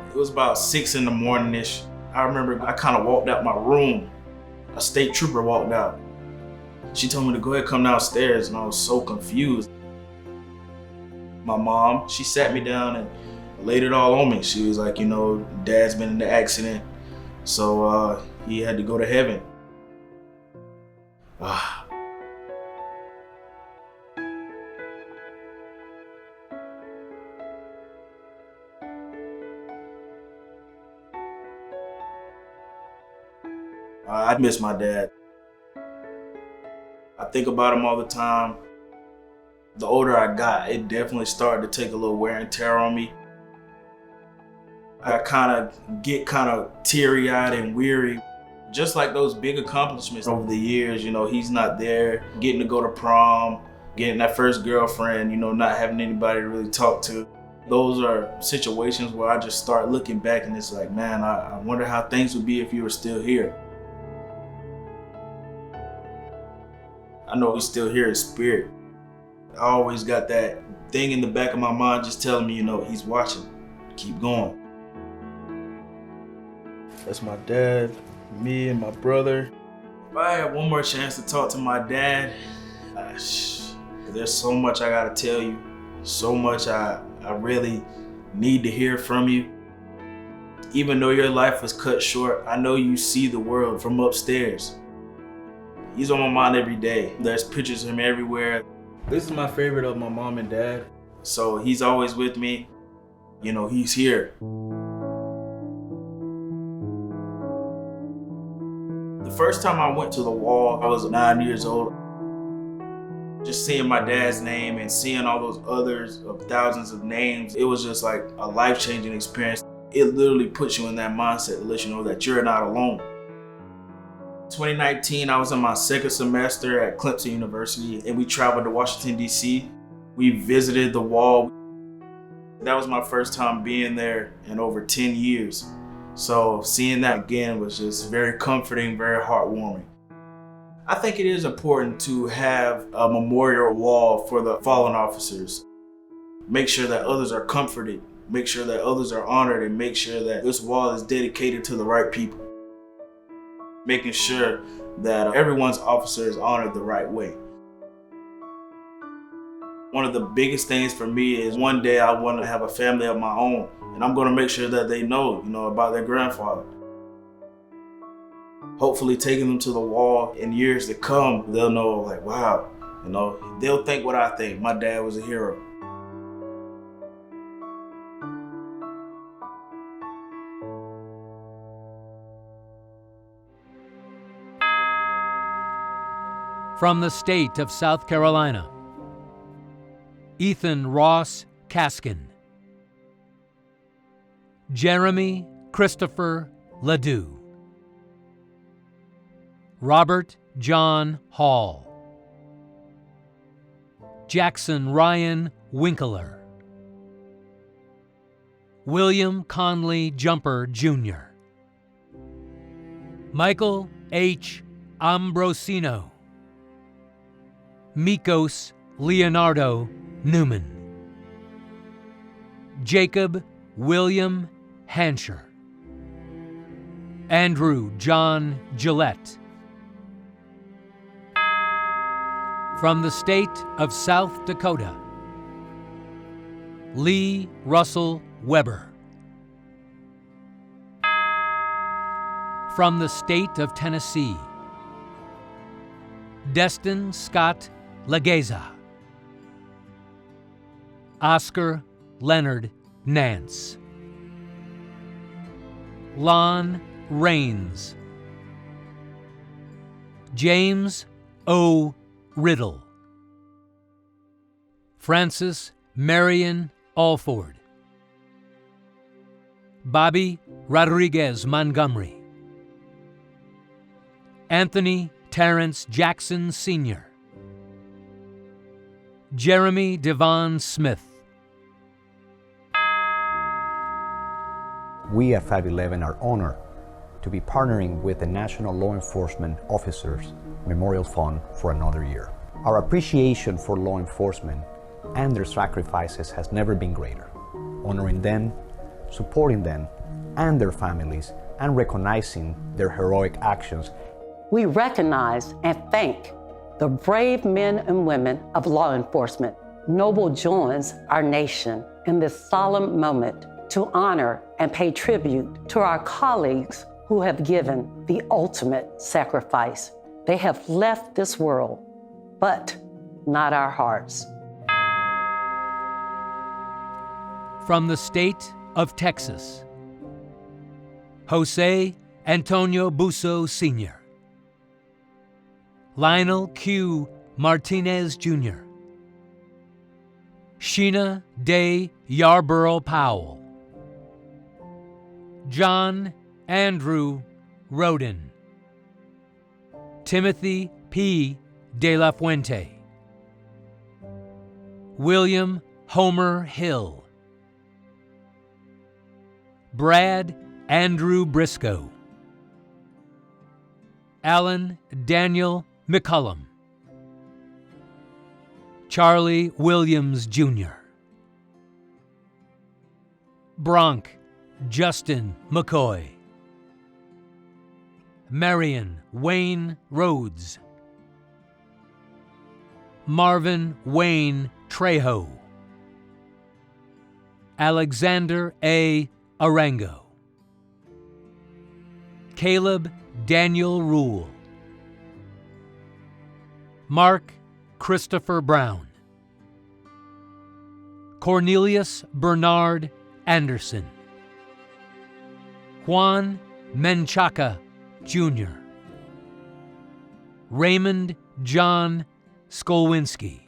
It was about 6 in the morning-ish. I remember I kind of walked out my room. A state trooper walked out. She told me to go ahead and come downstairs, and I was so confused. My mom, she sat me down and laid it all on me. She was like, you know, Dad's been in the accident, so he had to go to heaven. I miss my dad. I think about him all the time. The older I got, it definitely started to take a little wear and tear on me. I get teary-eyed and weary. Just like those big accomplishments over the years, you know, he's not there, getting to go to prom, getting that first girlfriend, you know, not having anybody to really talk to. Those are situations where I just start looking back and it's like, man, I wonder how things would be if you were still here. I know he's still here in spirit. I always got that thing in the back of my mind just telling me, you know, he's watching. Keep going. That's my dad, me and my brother. If I had one more chance to talk to my dad, there's so much I gotta tell you. So much I really need to hear from you. Even though your life was cut short, I know you see the world from upstairs. He's on my mind every day. There's pictures of him everywhere. This is my favorite of my mom and dad. So he's always with me. You know, he's here. The first time I went to the wall, I was 9 years old. Just seeing my dad's name and seeing all those others of thousands of names, it was just like a life-changing experience. It literally puts you in that mindset to let you know that you're not alone. 2019, I was in my second semester at Clemson University and we traveled to Washington, D.C. We visited the wall. That was my first time being there in over 10 years. So seeing that again was just very comforting, very heartwarming. I think it is important to have a memorial wall for the fallen officers. Make sure that others are comforted, make sure that others are honored, and make sure that this wall is dedicated to the right people. Making sure that everyone's officer is honored the right way. One of the biggest things for me is one day I want to have a family of my own, and I'm going to make sure that they know, about their grandfather. Hopefully taking them to the wall in years to come, they'll know like, wow, they'll think what I think. My dad was a hero. From the state of South Carolina, Ethan Ross Kaskin, Jeremy Christopher Ledoux, Robert John Hall, Jackson Ryan Winkler, William Conley Jumper, Jr. Michael H. Ambrosino, Mikos Leonardo Newman, Jacob William Hansher, Andrew John Gillette. From the state of South Dakota, Lee Russell Weber. From the state of Tennessee, Destin Scott Legeza, Oscar Leonard Nance, Lon Raines, James O. Riddle, Francis Marion Alford, Bobby Rodriguez Montgomery, Anthony Terrence Jackson Sr., Jeremy Devon Smith. We at 511 are honored to be partnering with the National Law Enforcement Officers Memorial Fund for another year. Our appreciation for law enforcement and their sacrifices has never been greater. Honoring them, supporting them and their families, and recognizing their heroic actions. We recognize and thank the brave men and women of law enforcement. Noble joins our nation in this solemn moment to honor and pay tribute to our colleagues who have given the ultimate sacrifice. They have left this world, but not our hearts. From the state of Texas, Jose Antonio Busso Sr., Lionel Q. Martinez Jr., Sheena Day Yarborough Powell, John Andrew Roden, Timothy P. De La Fuente, William Homer Hill, Brad Andrew Briscoe, Alan Daniel McCullum, Charlie Williams Jr., Bronk Justin McCoy, Marion Wayne Rhodes, Marvin Wayne Trejo, Alexander A. Arango, Caleb Daniel Rule, Mark Christopher Brown, Cornelius Bernard Anderson, Juan Menchaca Jr., Raymond John Skolwinski,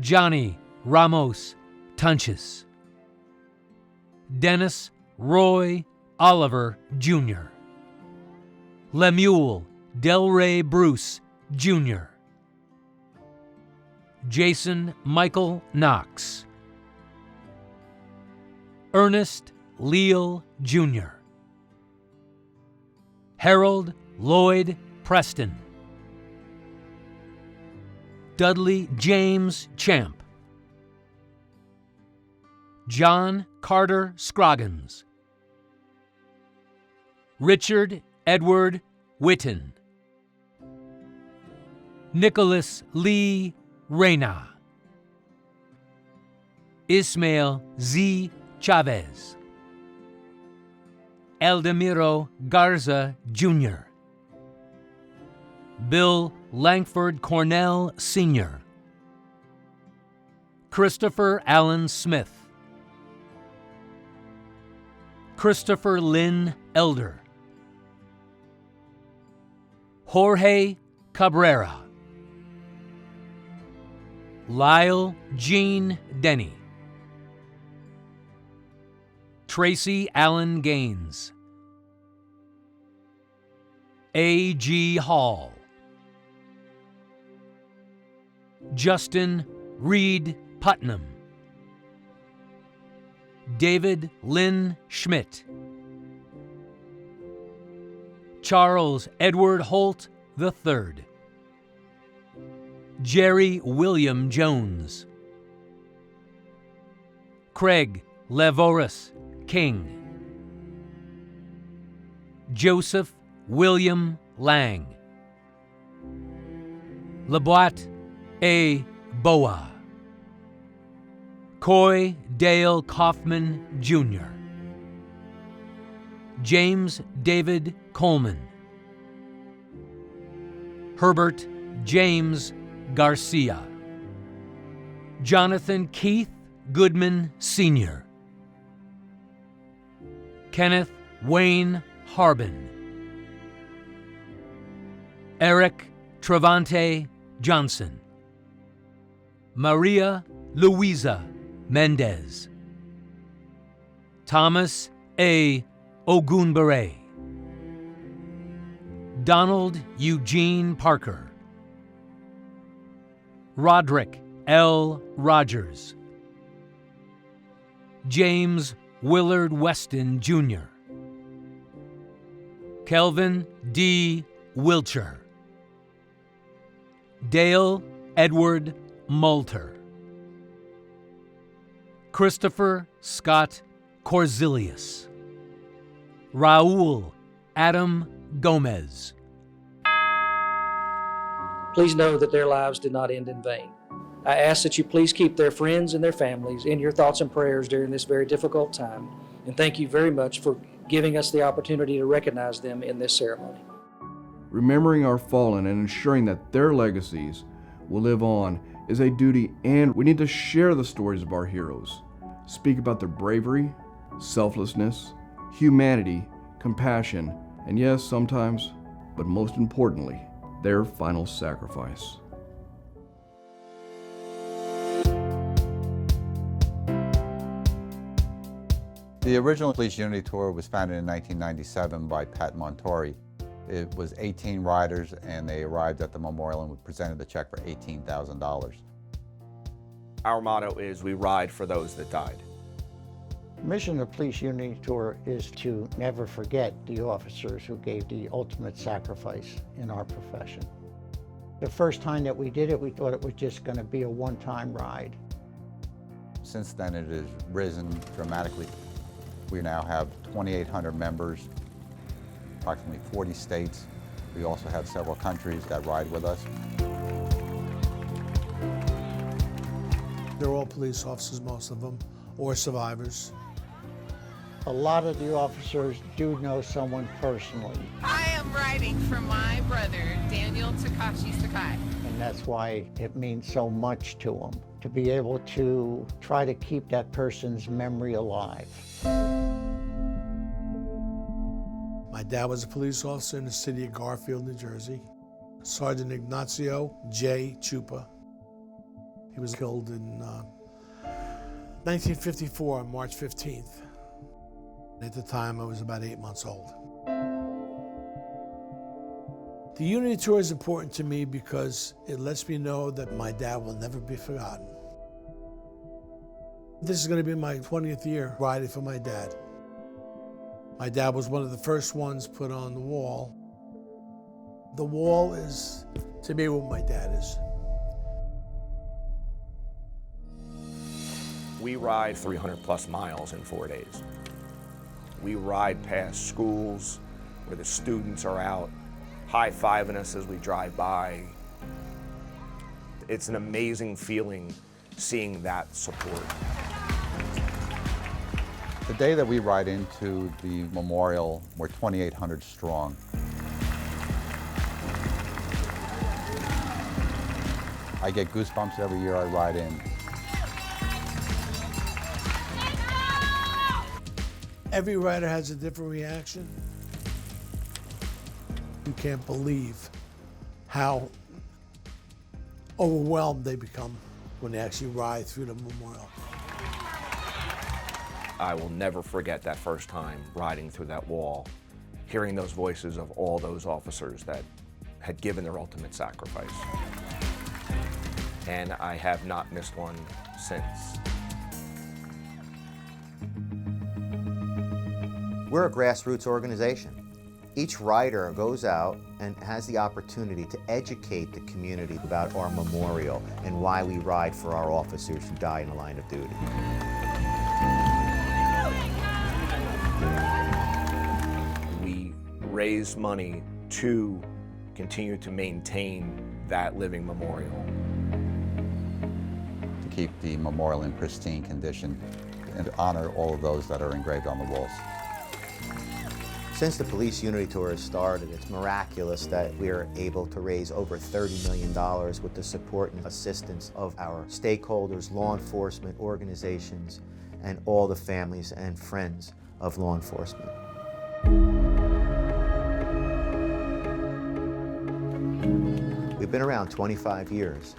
Johnny Ramos Tunches, Dennis Roy Oliver Jr., Lemuel Delray Bruce Jr., Jason Michael Knox, Ernest Leal Jr., Harold Lloyd Preston, Dudley James Champ, John Carter Scroggins, Richard Edward Witten, Nicholas Lee Reyna, Ismael Z. Chavez, Eldemiro Garza Jr., Bill Langford Cornell Sr., Christopher Allen Smith, Christopher Lynn Elder, Jorge Cabrera, Lyle Jean Denny, Tracy Allen Gaines, A.G. Hall, Justin Reed Putnam, David Lynn Schmidt. Charles Edward Holt III. Jerry William Jones. Craig Levoris King. Joseph William Lang. Laboit A. Boa. Coy Dale Kaufman, Jr. James David Coleman. Herbert James Garcia. Jonathan Keith Goodman, Sr. Kenneth Wayne Harbin. Eric Travante Johnson. Maria Luisa Mendez. Thomas A. Ogunbere. Donald Eugene Parker. Roderick L. Rogers. James Willard Weston, Jr. Kelvin D. Wilcher. Dale Edward Moulter. Christopher Scott Corzilius. Raul Adam Gomez. Please know that their lives did not end in vain. I ask that you please keep their friends and their families in your thoughts and prayers during this very difficult time, and thank you very much for giving us the opportunity to recognize them in this ceremony. Remembering our fallen and ensuring that their legacies will live on is a duty, and we need to share the stories of our heroes, speak about their bravery, selflessness, humanity, compassion, and yes, sometimes, but most importantly, their final sacrifice. The original Police Unity Tour was founded in 1997 by Pat Montori. It was 18 riders, and they arrived at the memorial and presented the check for $18,000. Our motto is, we ride for those that died. The mission of the Police Unity Tour is to never forget the officers who gave the ultimate sacrifice in our profession. The first time that we did it, we thought it was just going to be a one-time ride. Since then, it has risen dramatically. We now have 2,800 members, approximately 40 states. We also have several countries that ride with us. They're all police officers, most of them, or survivors. A lot of the officers do know someone personally. I am riding for my brother, Daniel Takashi Sakai. And that's why it means so much to them, to be able to try to keep that person's memory alive. My dad was a police officer in the city of Garfield, New Jersey. Sergeant Ignacio J. Chupa. He was killed in 1954 on March 15th. At the time, I was about 8 months old. The Unity Tour is important to me because it lets me know that my dad will never be forgotten. This is going to be my 20th year riding for my dad. My dad was one of the first ones put on the wall. The wall is, to me, what my dad is. We ride 300 plus miles in 4 days. We ride past schools where the students are out high-fiving us as we drive by. It's an amazing feeling seeing that support. The day that we ride into the memorial, we're 2,800 strong. I get goosebumps every year I ride in. Every rider has a different reaction. You can't believe how overwhelmed they become when they actually ride through the memorial. I will never forget that first time riding through that wall, hearing those voices of all those officers that had given their ultimate sacrifice. And I have not missed one since. We're a grassroots organization. Each rider goes out and has the opportunity to educate the community about our memorial and why we ride for our officers who die in the line of duty. We raise money to continue to maintain that living memorial. To keep the memorial in pristine condition and to honor all of those that are engraved on the walls. Since the Police Unity Tour has started, it's miraculous that we are able to raise over $30 million with the support and assistance of our stakeholders, law enforcement organizations, and all the families and friends of law enforcement. We've been around 25 years.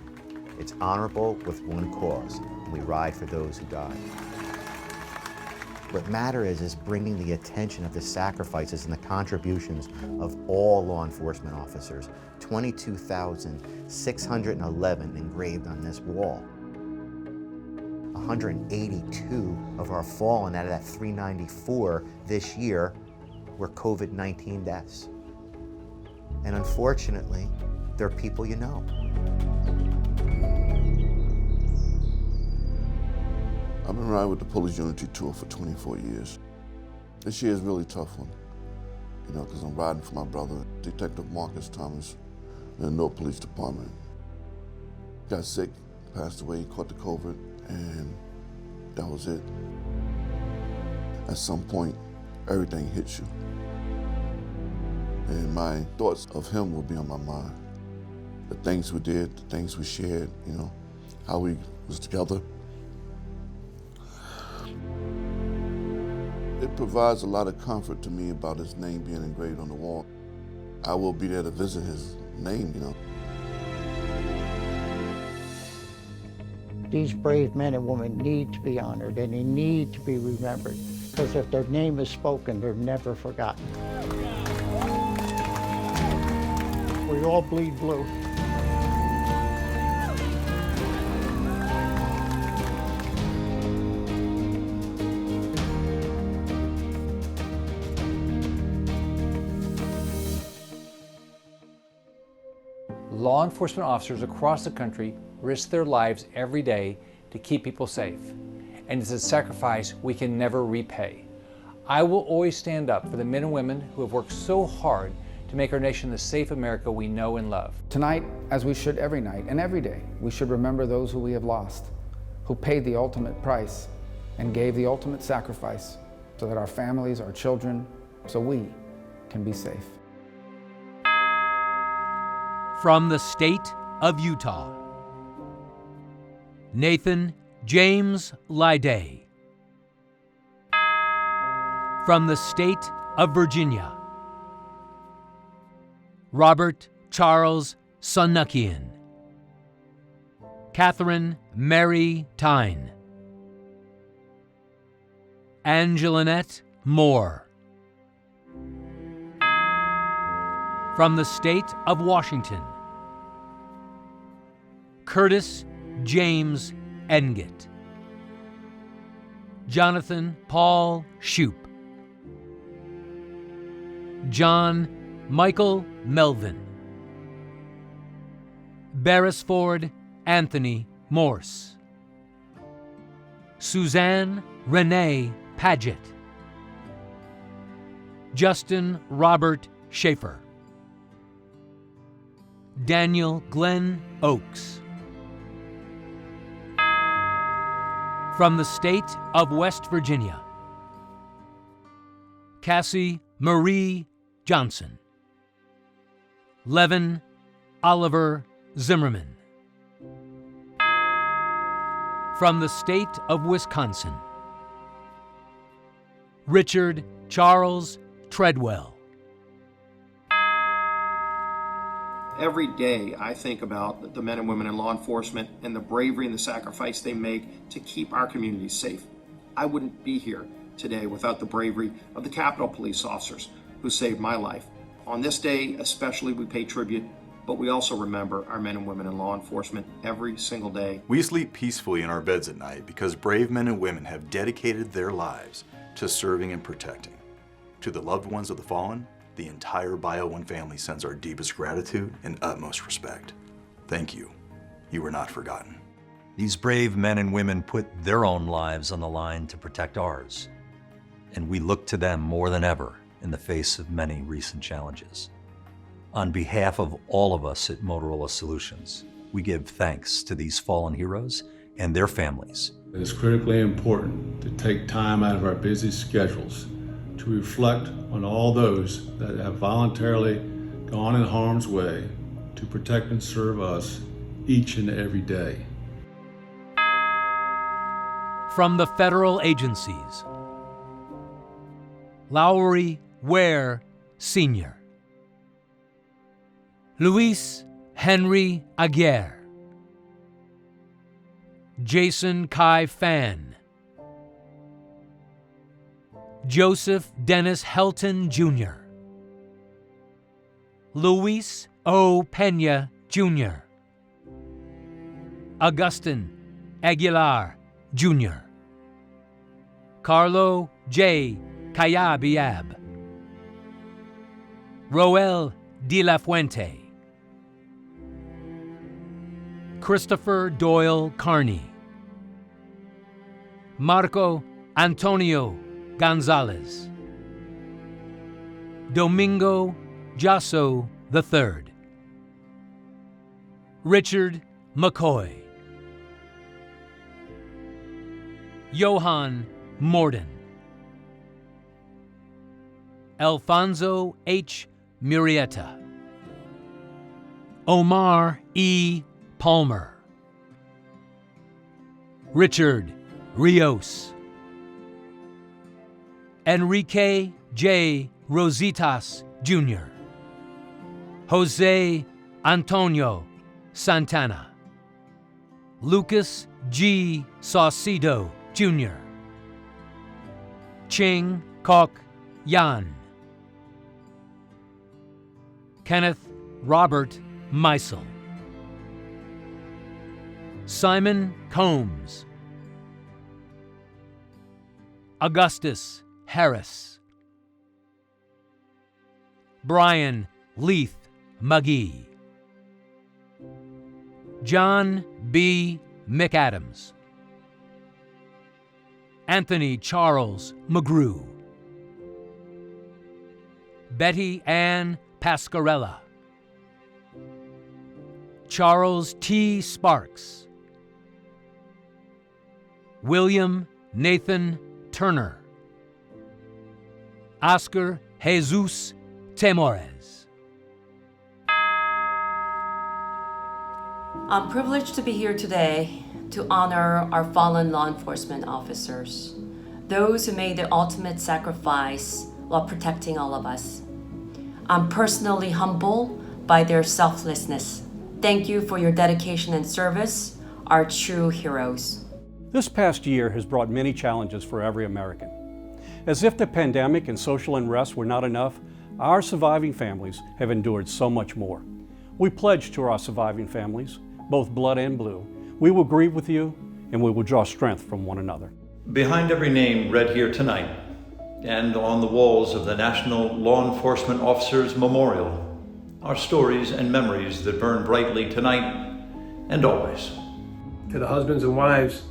It's honorable with one cause, and we ride for those who die. What matters is bringing the attention of the sacrifices and the contributions of all law enforcement officers, 22,611 engraved on this wall. 182 of our fallen out of that 394 this year were COVID-19 deaths. And unfortunately, they're people you know. I've been riding with the Police Unity Tour for 24 years. This year is a really tough one, you know, because I'm riding for my brother, Detective Marcus Thomas, in the North Police Department. Got sick, passed away, caught the COVID, and that was it. At some point, everything hits you. And my thoughts of him will be on my mind. The things we did, the things we shared, you know, how we was together. It provides a lot of comfort to me about his name being engraved on the wall. I will be there to visit his name, you know. These brave men and women need to be honored and they need to be remembered, because if their name is spoken, they're never forgotten. We all bleed blue. Law enforcement officers across the country risk their lives every day to keep people safe, and it's a sacrifice we can never repay. I will always stand up for the men and women who have worked so hard to make our nation the safe America we know and love. Tonight, as we should every night and every day, we should remember those who we have lost, who paid the ultimate price and gave the ultimate sacrifice so that our families, our children, so we can be safe. From the state of Utah, Nathan James Lyday. From the state of Virginia, Robert Charles Sunukian. Catherine Mary Tyne. Angelinette Moore. From the state of Washington, Curtis James Engett. Jonathan Paul Shoup. John Michael Melvin. Beresford Anthony Morse. Suzanne Renee Paget. Justin Robert Schaefer. Daniel Glenn Oakes. From the state of West Virginia, Cassie Marie Johnson. Levin Oliver Zimmerman. From the state of Wisconsin, Richard Charles Treadwell. Every day I think about the men and women in law enforcement and the bravery and the sacrifice they make to keep our communities safe. I wouldn't be here today without the bravery of the Capitol Police officers who saved my life. On this day especially, we pay tribute, but we also remember our men and women in law enforcement every single day. We sleep peacefully in our beds at night because brave men and women have dedicated their lives to serving and protecting. To the loved ones of the fallen, the entire Bio One family sends our deepest gratitude and utmost respect. Thank you. You were not forgotten. These brave men and women put their own lives on the line to protect ours, and we look to them more than ever in the face of many recent challenges. On behalf of all of us at Motorola Solutions, we give thanks to these fallen heroes and their families. It is critically important to take time out of our busy schedules to reflect on all those that have voluntarily gone in harm's way to protect and serve us each and every day. From the federal agencies, Lowry Ware Sr., Luis Henry Aguirre, Jason Kai Fan, Joseph Dennis Helton Jr., Luis O. Pena Jr., Augustin Aguilar Jr., Carlo J. Cayabiab, Roel de la Fuente, Christopher Doyle Carney, Marco Antonio Gonzalez, Domingo Jasso III, Richard McCoy, Johan Morden, Alfonso H. Murrieta, Omar E. Palmer, Richard Rios, Enrique J. Rositas Jr., Jose Antonio Santana, Lucas G. Saucedo Jr., Ching Kok Yan, Kenneth Robert Meisel, Simon Combs, Augustus Harris, Brian Leith McGee, John B. McAdams, Anthony Charles McGrew, Betty Ann Pascarella, Charles T. Sparks, William Nathan Turner, Oscar Jesus Temores. I'm privileged to be here today to honor our fallen law enforcement officers, those who made the ultimate sacrifice while protecting all of us. I'm personally humbled by their selflessness. Thank you for your dedication and service, our true heroes. This past year has brought many challenges for every American. As if the pandemic and social unrest were not enough, our surviving families have endured so much more. We pledge to our surviving families, both blood and blue, we will grieve with you and we will draw strength from one another. Behind every name read here tonight, and on the walls of the National Law Enforcement Officers Memorial, are stories and memories that burn brightly tonight and always. To the husbands and wives,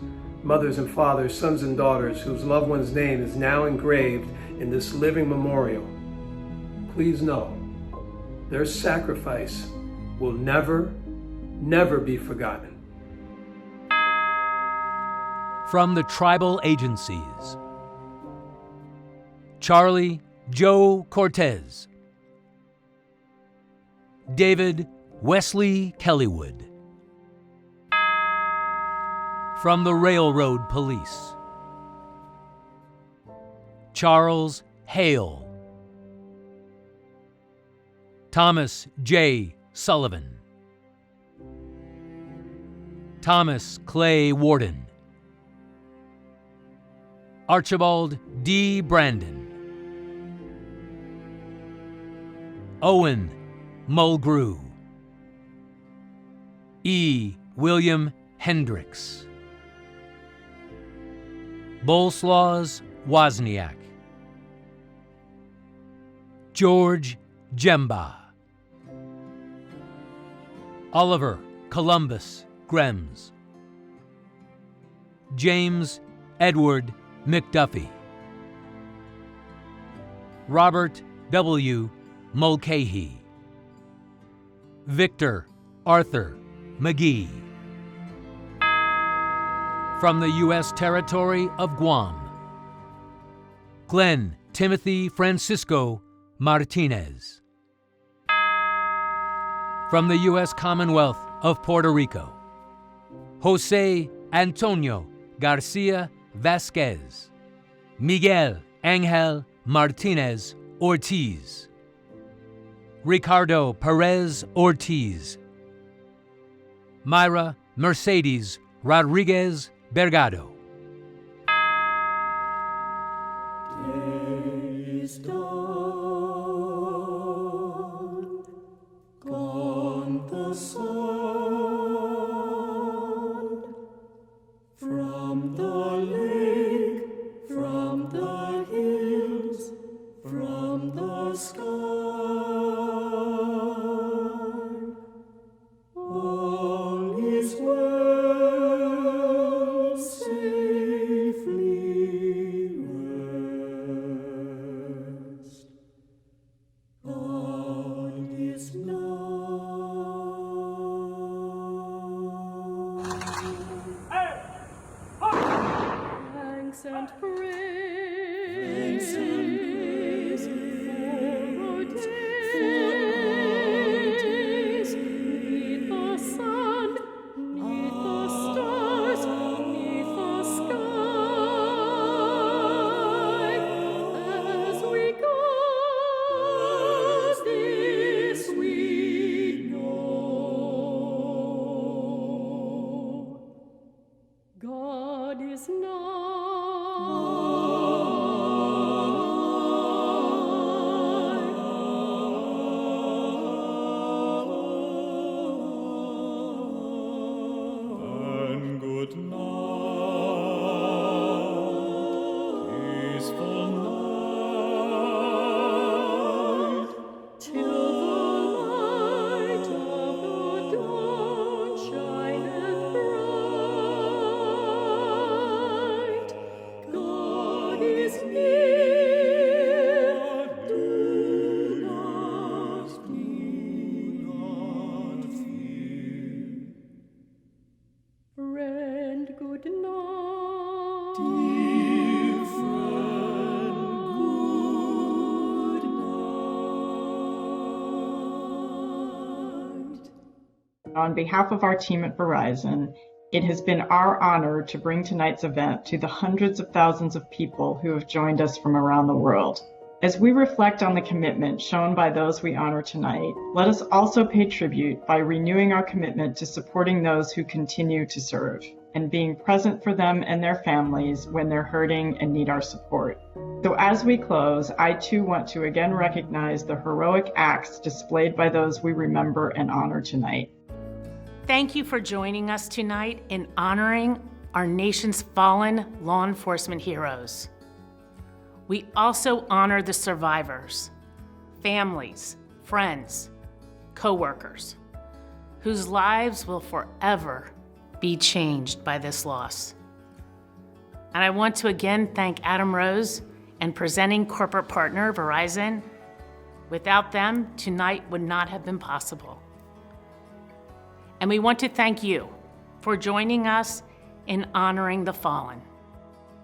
mothers and fathers, sons and daughters whose loved one's name is now engraved in this living memorial, please know their sacrifice will never, never be forgotten. From the tribal agencies, Charlie Joe Cortez, David Wesley Kellywood. From the Railroad Police, Charles Hale, Thomas J. Sullivan, Thomas Clay Warden, Archibald D. Brandon, Owen Mulgrew, E. William Hendricks, Boleslaws Wozniak, George Jemba. Oliver Columbus Grems. James Edward McDuffie. Robert W. Mulcahy. Victor Arthur McGee. From the U.S. territory of Guam, Glenn Timothy Francisco Martinez. From the U.S. Commonwealth of Puerto Rico, Jose Antonio Garcia Vasquez. Miguel Angel Martinez Ortiz. Ricardo Perez Ortiz. Myra Mercedes Rodriguez Bergado. Days done, gone the sun, from the lake, from the hills, from the sky. All is well, safely rest. God is Thanks and praise for our days, neath the sun, neath the stars, neath the sky. As we go, this we know. God is And good night, peaceful night, till the light of the dawn shineth bright. God is near, do not fear. Friend, good night. Dear friend, good night. On behalf of our team at Verizon, it has been our honor to bring tonight's event to the hundreds of thousands of people who have joined us from around the world. As we reflect on the commitment shown by those we honor tonight, let us also pay tribute by renewing our commitment to supporting those who continue to serve and being present for them and their families when they're hurting and need our support. So as we close, I too want to again recognize the heroic acts displayed by those we remember and honor tonight. Thank you for joining us tonight in honoring our nation's fallen law enforcement heroes. We also honor the survivors, families, friends, co-workers, whose lives will forever be changed by this loss. And I want to again thank Adam Rose and presenting corporate partner Verizon. Without them, tonight would not have been possible. And we want to thank you for joining us in honoring the fallen.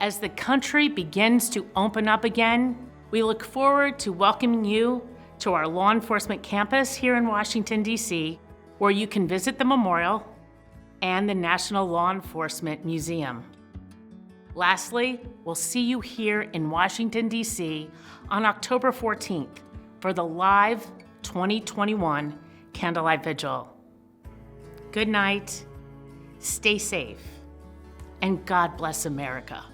As the country begins to open up again, we look forward to welcoming you to our law enforcement campus here in Washington, D.C., where you can visit the memorial and the National Law Enforcement Museum. Lastly, we'll see you here in Washington, D.C. on October 14th for the live 2021 Candlelight Vigil. Good night, stay safe, and God bless America.